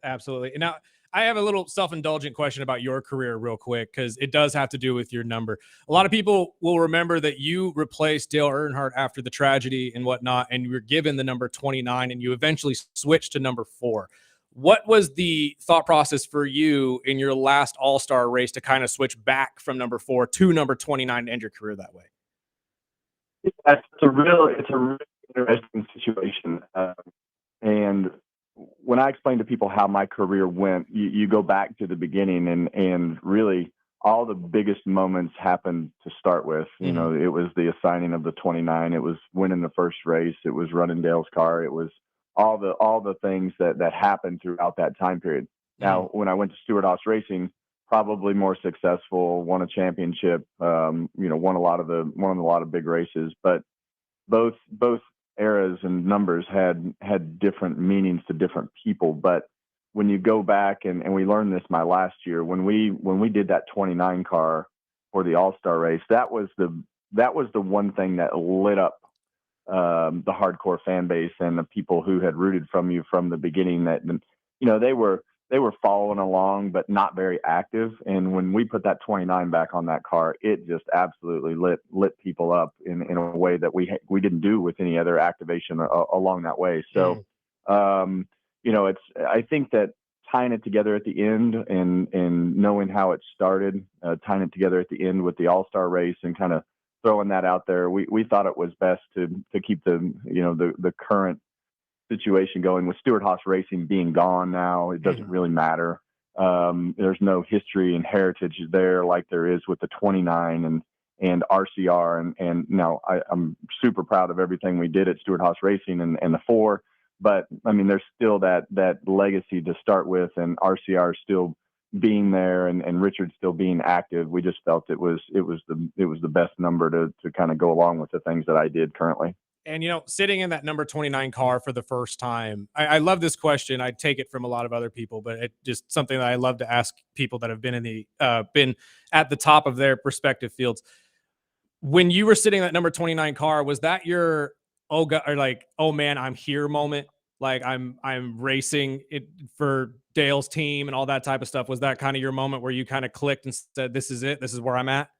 Absolutely. Now, I have a little self-indulgent question about your career real quick, because it does have to do with your number. A lot of people will remember that you replaced Dale Earnhardt after the tragedy and whatnot, and you were given the number 29, and you eventually switched to number 4. What was the thought process for you in your last All-Star race to kind of switch back from number 4 to number 29 to end your career that way? It's a really interesting situation. And when I explain to people how my career went, you go back to the beginning and really all the biggest moments happened to start with. It was the assigning of the 29. It was winning the first race. It was running Dale's car. It was all the things that happened throughout that time period. Now, when I went to Stewart Haas Racing, probably more successful, won a championship, won a lot of big races, but both eras and numbers had different meanings to different people. But when you go back and we learned this my last year, when we did that 29 car for the All-Star race, that was the one thing that lit up the hardcore fan base and the people who had rooted from you from the beginning, that they were following along but not very active. And when we put that 29 back on that car, it just absolutely lit people up in a way that we didn't do with any other activation along that way. So I think that tying it together at the end and knowing how it started, tying it together at the end with the All-Star race and kind of throwing that out there, we thought it was best to keep the current situation going. With Stewart Haas Racing being gone now, it doesn't really matter. There's no history and heritage there like there is with the 29 and RCR. And now I'm super proud of everything we did at Stewart Haas Racing and the 4. But I mean, there's still that legacy to start with, and RCR still being there and Richard still being active. We just felt it was the best number to kind of go along with the things that I did currently. And, sitting in that number 29 car for the first time, I love this question. I take it from a lot of other people, but it's just something that I love to ask people that have been been at the top of their respective fields. When you were sitting in that number 29 car, was that your, oh God, or like, oh man, I'm here moment? Like I'm racing it for Dale's team and all that type of stuff. Was that kind of your moment where you kind of clicked and said, this is it, this is where I'm at?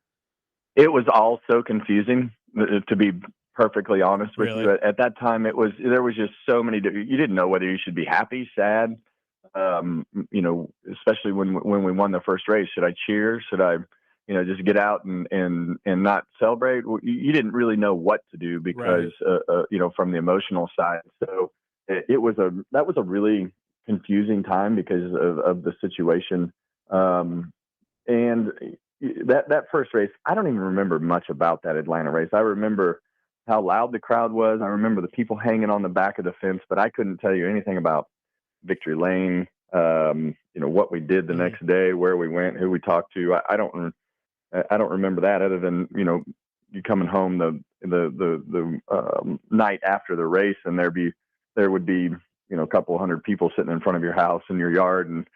It was all so confusing, to be perfectly honest with you. At that time, there was just so many. You didn't know whether you should be happy, sad. Especially when we won the first race. Should I cheer? Should I, just get out and not celebrate? You didn't really know what to do because, from the emotional side. So that was a really confusing time because of the situation. And that first race, I don't even remember much about that Atlanta race. I remember how loud the crowd was. I remember the people hanging on the back of the fence, but I couldn't tell you anything about Victory Lane, what we did the next day, where we went, who we talked to. I don't remember that other than, you coming home the night after the race, and there would be, a couple hundred people sitting in front of your house in your yard. And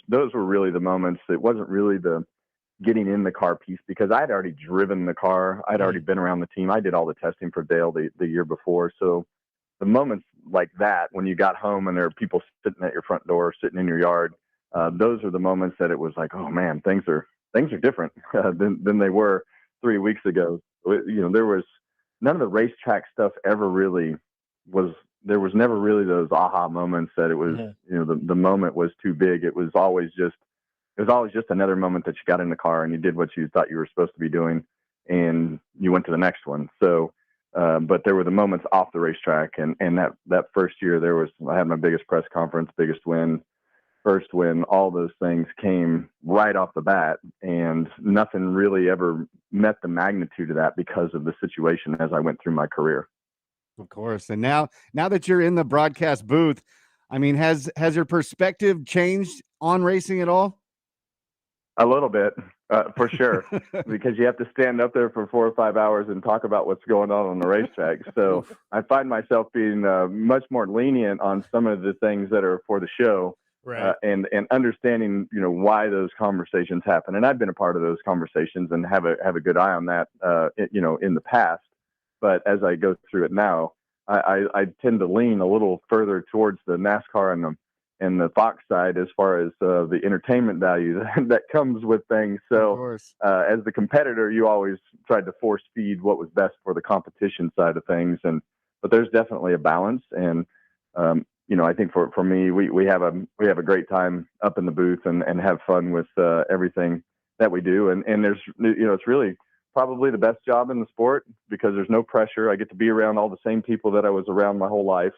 those were really the moments. It wasn't really the getting in the car piece, because I'd already driven the car. I'd already been around the team. I did all the testing for Dale the year before. So the moments like that, when you got home and there are people sitting at your front door, sitting in your yard, those are the moments that it was like, oh man, things are different than they were 3 weeks ago. There was none of the racetrack stuff ever really was. There was never really those aha moments that it was. The moment was too big. It was always just another moment that you got in the car and you did what you thought you were supposed to be doing, and you went to the next one. So, but there were the moments off the racetrack, and that first year I had my biggest press conference, biggest win, first win, all those things came right off the bat, and nothing really ever met the magnitude of that because of the situation as I went through my career. Of course. And now that you're in the broadcast booth, I mean, has your perspective changed on racing at all? A little bit, for sure, because you have to stand up there for 4 or 5 hours and talk about what's going on the racetrack. So I find myself being much more lenient on some of the things that are for the show, Right. and understanding, why those conversations happen. And I've been a part of those conversations and have a good eye on that, in the past. But as I go through it now, I tend to lean a little further towards the NASCAR and the Fox side as far as the entertainment value that comes with things. So as the competitor, you always tried to force feed what was best for the competition side of things. But there's definitely a balance. And, I think for me, we have a great time up in the booth and have fun with everything that we do. And there's, it's really probably the best job in the sport because there's no pressure. I get to be around all the same people that I was around my whole life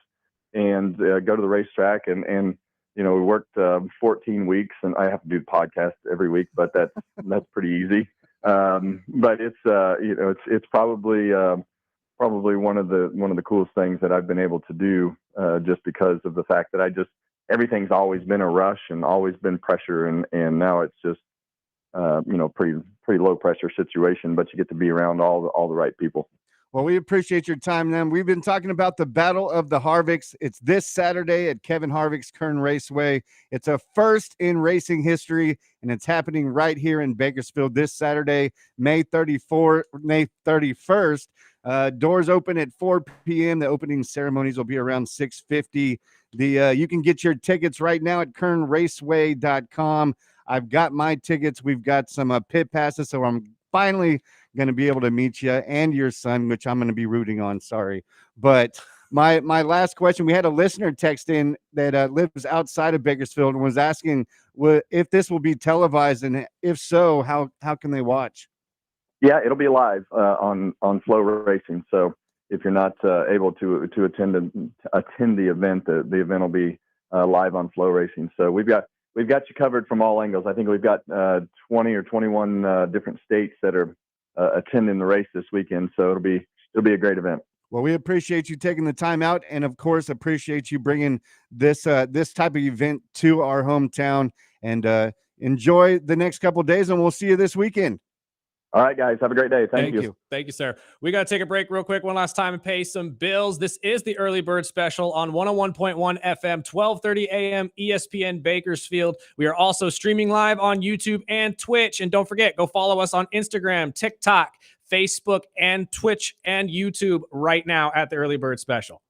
and go to the racetrack and we worked 14 weeks, and I have to do the podcast every week, but that's pretty easy. But it's probably one of the coolest things that I've been able to do, just because of the fact that everything's always been a rush and always been pressure, and now it's just pretty low pressure situation, but you get to be around all the right people. Well, we appreciate your time, then. We've been talking about the Battle of the Harvicks. It's this Saturday at Kevin Harvick's Kern Raceway. It's a first in racing history, and it's happening right here in Bakersfield this Saturday, May 31st. Doors open at 4 p.m. The opening ceremonies will be around 6:50. You can get your tickets right now at kernraceway.com. I've got my tickets. We've got some pit passes, so I'm finally going to be able to meet you and your son, which I'm going to be rooting on. Sorry. But my last question, we had a listener text in that lives outside of Bakersfield and was asking if this will be televised, and if so, how can they watch? Yeah, it'll be live on Flow Racing. So if you're not able to attend the event, the event will be live on Flow Racing. So we've got you covered from all angles. I think we've got 20 or 21 different states that are attending the race this weekend. So it'll be a great event. Well, we appreciate you taking the time out, and of course appreciate you bringing this type of event to our hometown. And enjoy the next couple of days, and we'll see you this weekend. All right, guys. Have a great day. Thank you. Thank you, sir. We got to take a break real quick one last time and pay some bills. This is the Early Bird Special on 101.1 FM, 12:30 a.m. ESPN Bakersfield. We are also streaming live on YouTube and Twitch. And don't forget, go follow us on Instagram, TikTok, Facebook, and Twitch and YouTube right now at the Early Bird Special.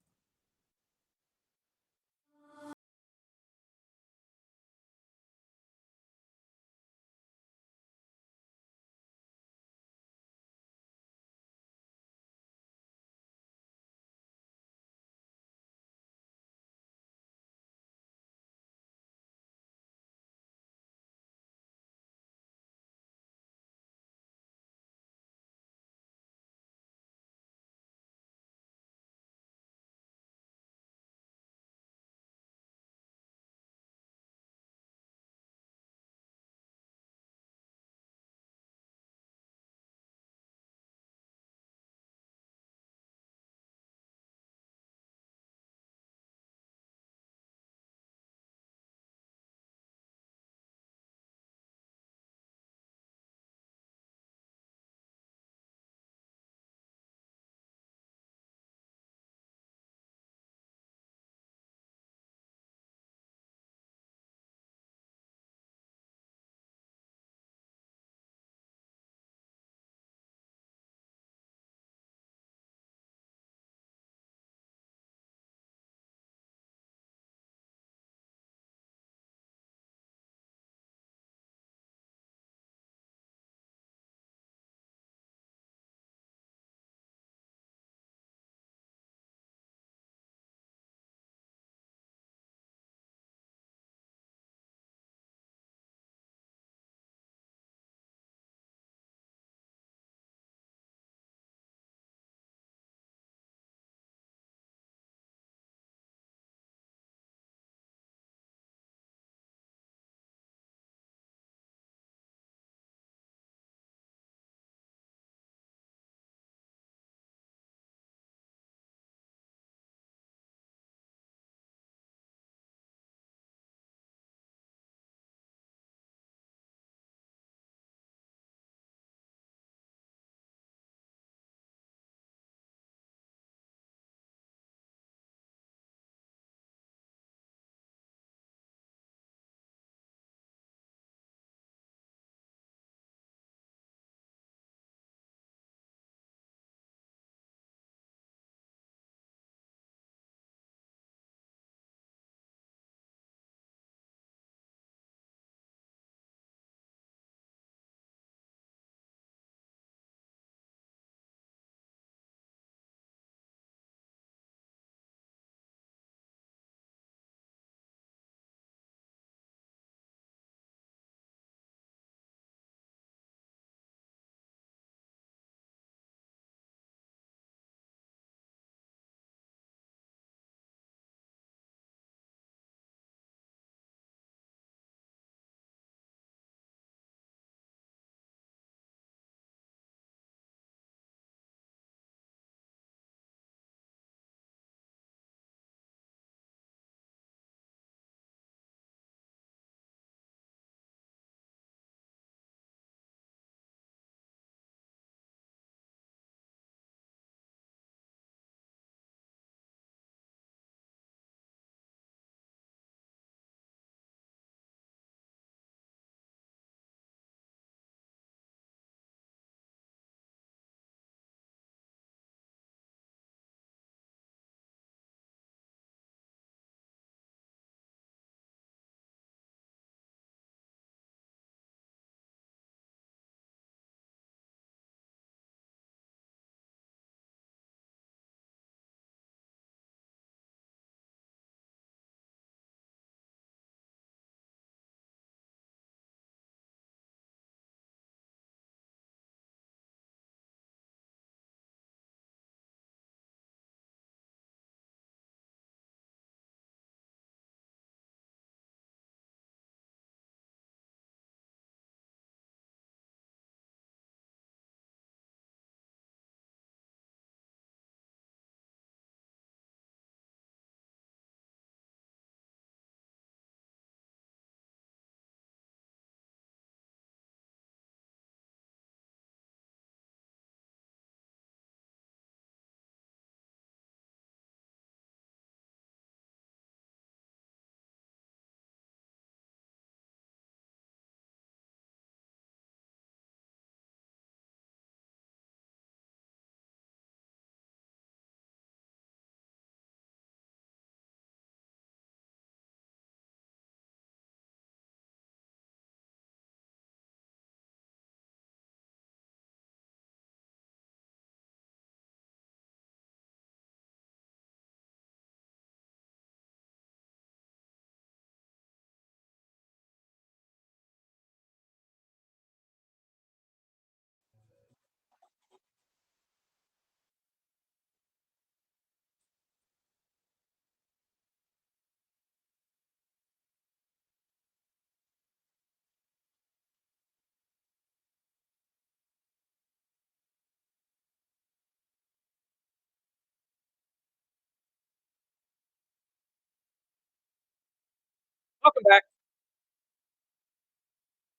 Welcome back.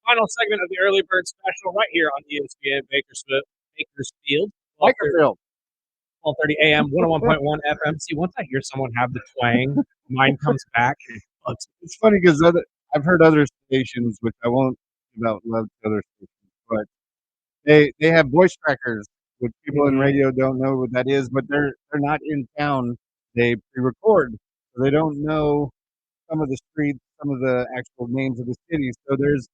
Final segment of the early bird special right here on ESPN Bakersfield. Bakersfield. 12:30 a.m. 101.1 FM. See, once I hear someone have the twang, mine comes back. It's funny because I've heard other stations, which I won't give out love to other stations, but they have voice trackers, which people in radio don't know what that is, but they're not in town. They pre-record, so they don't know some of the streets, some of the actual names of the cities. So there's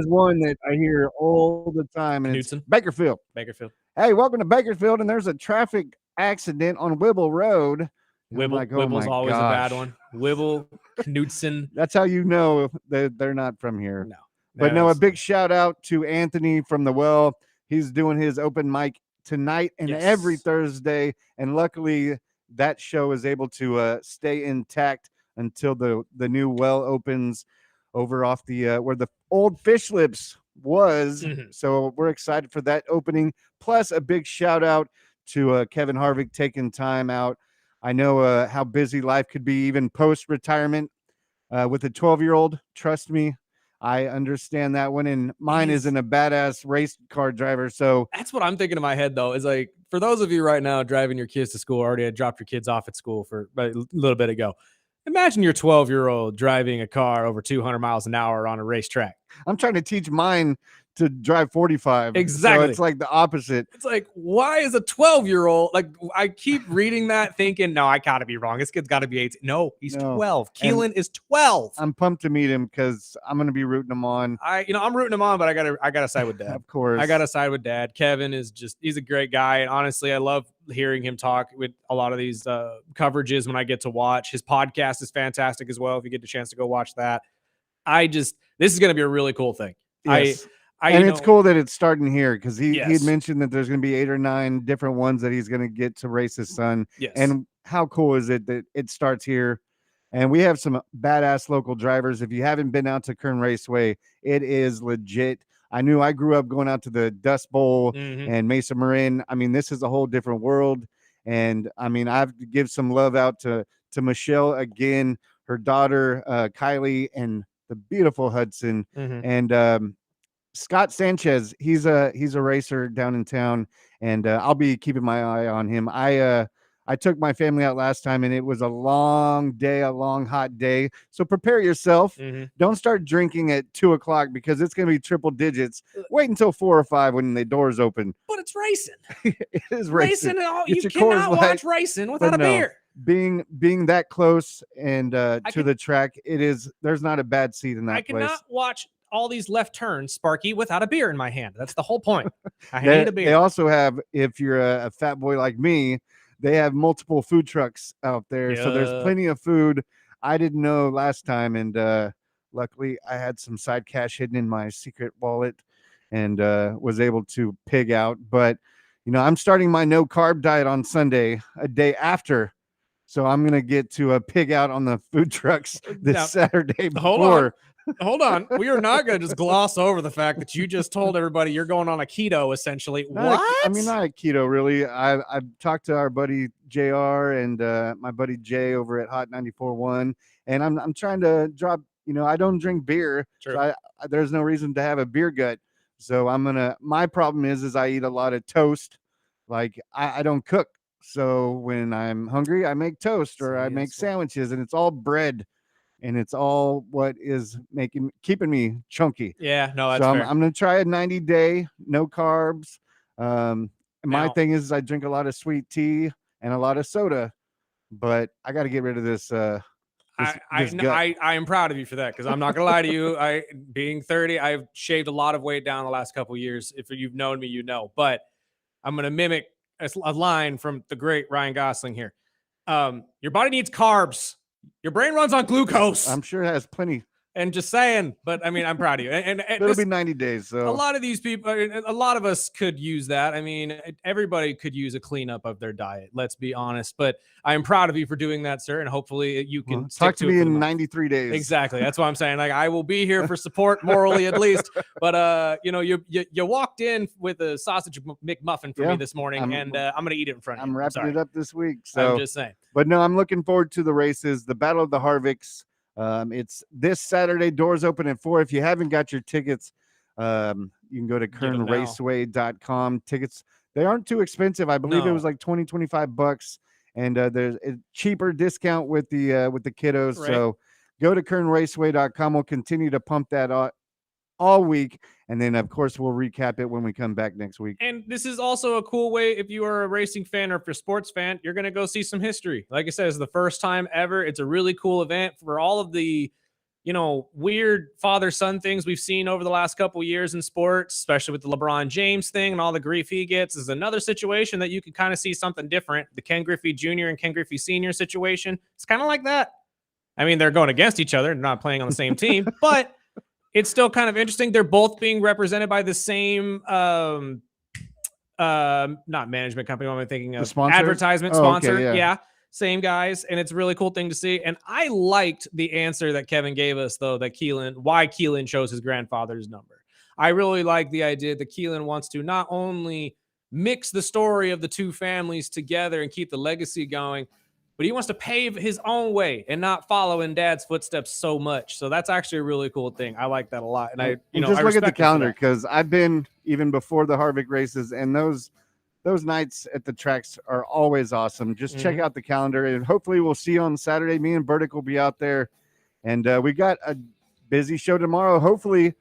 one that I hear all the time, and it's Knudsen? Bakersfield. Bakersfield. Hey, welcome to Bakersfield, and there's a traffic accident on Wibble Road. And I'm like, oh Wibble's my always a bad gosh. one. Wibble, Knudsen. That's how you know that they're not from here. No. But no, a That's- big shout out to Anthony from the Well. He's doing his open mic tonight and Yes. every Thursday. And luckily, that show is able to stay intact until the new Well opens over off the where the old Fish Lips was. Mhm. So we're excited for that opening. Plus, a big shout out to Kevin Harvick taking time out. I know how busy life could be, even post retirement. With a 12-year-old, trust me, I understand that one. And mine isn't a badass race car driver. So That's what I'm thinking in my head, though, is like, for those of you right now driving your kids to school, already had dropped your kids off at school for a little bit ago. Imagine your 12-year-old driving a car over 200 miles an hour on a racetrack. I'm trying to teach mine to drive 45. Exactly. So it's like the opposite. It's like, why is a 12-year-old? Like, I keep reading that thinking, no, I gotta be wrong. This kid's got to be 18. No, he's No. 12. Keelan is 12. I'm pumped to meet him because I'm going to be rooting him on. I'm rooting him on, but I gotta side with Dad. Of course. I gotta side with Dad. Kevin is he's a great guy, and honestly, I love hearing him talk with a lot of these coverages when I get to watch. His podcast is fantastic as well. If you get the chance to go watch that, this is gonna be a really cool thing. Yes. And it's cool that it's starting here because he Yes. had mentioned that there's going to be 8 or 9 different ones that he's going to get to race his son. Yes. And how cool is it that it starts here? And we have some badass local drivers. If you haven't been out to Kern Raceway, it is legit. I grew up going out to the Dust Bowl and Mesa Marin. I mean, this is a whole different world. And I mean, I have to give some love out to Michelle again, her daughter, Kylie, and the beautiful Hudson. And Scott Sanchez, he's a racer down in town, and I'll be keeping my eye on him. I took my family out last time, and it was a long day, a long hot day. So prepare yourself. Don't start drinking at 2:00 because it's going to be triple digits. Wait until 4 or 5 when the doors open. But it's racing. It is racing. And all, Get you your cannot Coors Light. watch racing without a But no, beer. Being that close and to the track, there's not a bad seat in that I place. cannot watch all these left turns, Sparky, without a beer in my hand. That's the whole point. I They need a beer. they also have, if you're a fat boy like me, they have multiple food trucks out there. So there's Yeah. plenty of food. I didn't know last time, and luckily I had some side cash hidden in my secret wallet and was able to pig out. But I'm starting my no carb diet on Sunday, a day after. So I'm gonna get to a pig out on the food trucks this Now, Saturday hold before. Hold on. We are not going to just gloss over the fact that you just told everybody you're going on a keto, essentially. Not What? not a keto, really. I've talked to our buddy JR and my buddy Jay over at Hot 94.1, and I'm trying to drop. I don't drink beer, True. so there's no reason to have a beer gut. So my problem is I eat a lot of toast. Like I don't cook, so when I'm hungry, I make toast or I See, make that's what- sandwiches, and it's all bread, and it's all what is keeping me chunky. Yeah, no, that's So fair. I'm going to try a 90-day, no carbs. And my Now- thing is I drink a lot of sweet tea and a lot of soda, but I got to get rid of this. This gut. I am proud of you for that because I'm not gonna lie to you. Being 30, I've shaved a lot of weight down the last couple of years. If you've known me, you know. But I'm gonna mimic a line from the great Ryan Gosling here. Your body needs carbs. Your brain runs on glucose. I'm sure it has plenty. And just saying, but I mean, I'm proud of you. And It'll this- be 90 days. So a lot of these people, a lot of us could use that. I mean, everybody could use a cleanup of their diet. Let's be honest. But I am proud of you for doing that, sir. And hopefully you can stick talk to it me for the in month. 93 days. Exactly. That's what I'm saying. Like, I will be here for support morally at least. But you walked in with a sausage McMuffin for me this morning, and I'm gonna eat it in front of you. I'm wrapping sorry. it up this week. So I'm just saying. But no, I'm looking forward to the races. The Battle of the Harvicks. It's this Saturday. Doors open at 4. If you haven't got your tickets, you can go to Get 'em now. kernraceway.com. Tickets, they aren't too expensive. I believe it was No. like 25 bucks, and there's a cheaper discount with the kiddos. Right. So go to kernraceway.com. We'll continue to pump that all week, and then of course we'll recap it when we come back next week. And this is also a cool way, if you are a racing fan or if you're a sports fan, you're going to go see some history. Like I said, it's the first time ever. It's a really cool event for all of the, weird father-son things we've seen over the last couple years in sports, especially with the LeBron James thing and all the grief he gets. Is another situation that you can kind of see something different. The Ken Griffey Jr. and Ken Griffey Sr. situation. It's kind of like that. I mean, they're going against each other, not playing on the same team, but it's still kind of interesting. They're both being represented by the same, not management company. What am I thinking of? Advertisement sponsor. Okay, yeah. Same guys. And it's a really cool thing to see. And I liked the answer that Kevin gave us, though, that why Keelan chose his grandfather's number. I really like the idea that Keelan wants to not only mix the story of the two families together and keep the legacy going, but he wants to pave his own way and not follow in dad's footsteps so much. So that's actually a really cool thing. I like that a lot. And just look at the calendar, because I've been even before the Harvick races, and those nights at the tracks are always awesome. Just check out the calendar, and hopefully we'll see you on Saturday. Me and Burdick will be out there, and we got a busy show tomorrow. Hopefully,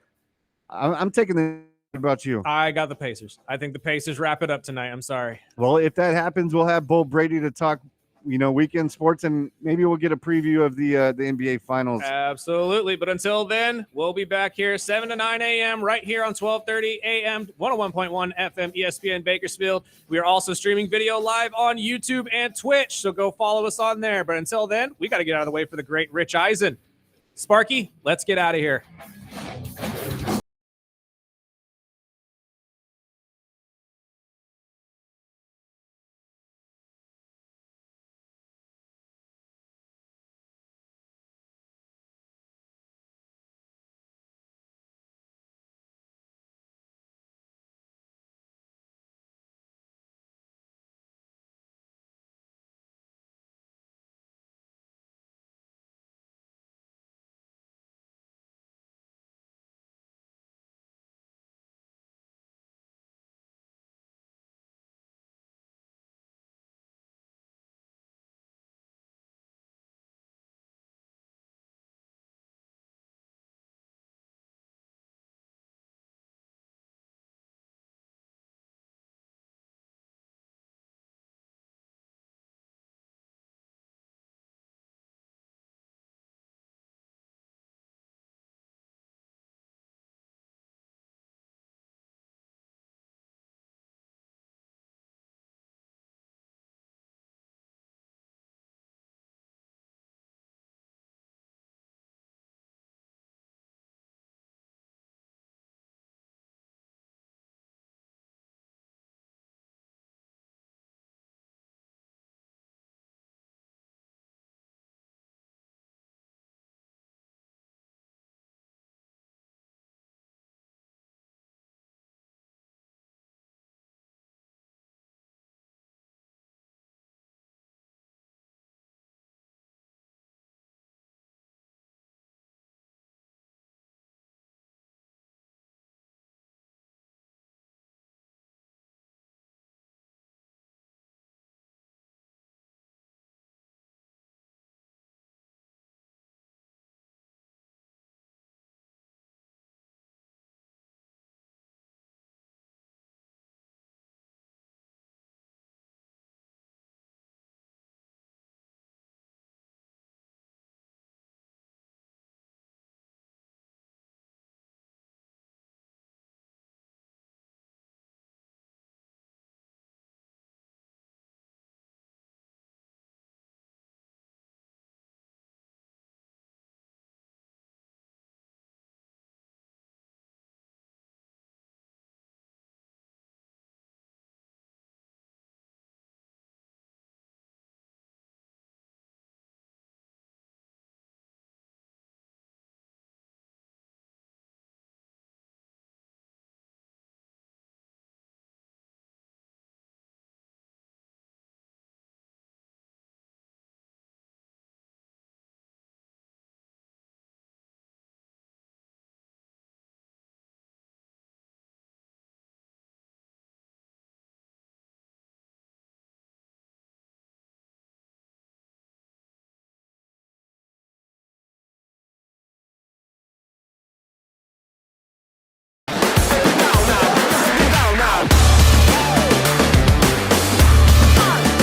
I'm taking the. What about you? I got the Pacers. I think the Pacers wrap it up tonight. I'm sorry. Well, if that happens, we'll have Bull Brady to talk, weekend sports, and maybe we'll get a preview of the NBA Finals. Absolutely. But until then, we'll be back here 7 to 9 a.m. right here on 1230 a.m. 101.1 FM ESPN Bakersfield. We are also streaming video live on YouTube and Twitch, so go follow us on there. But until then, we got to get out of the way for the great Rich Eisen. Sparky, let's get out of here.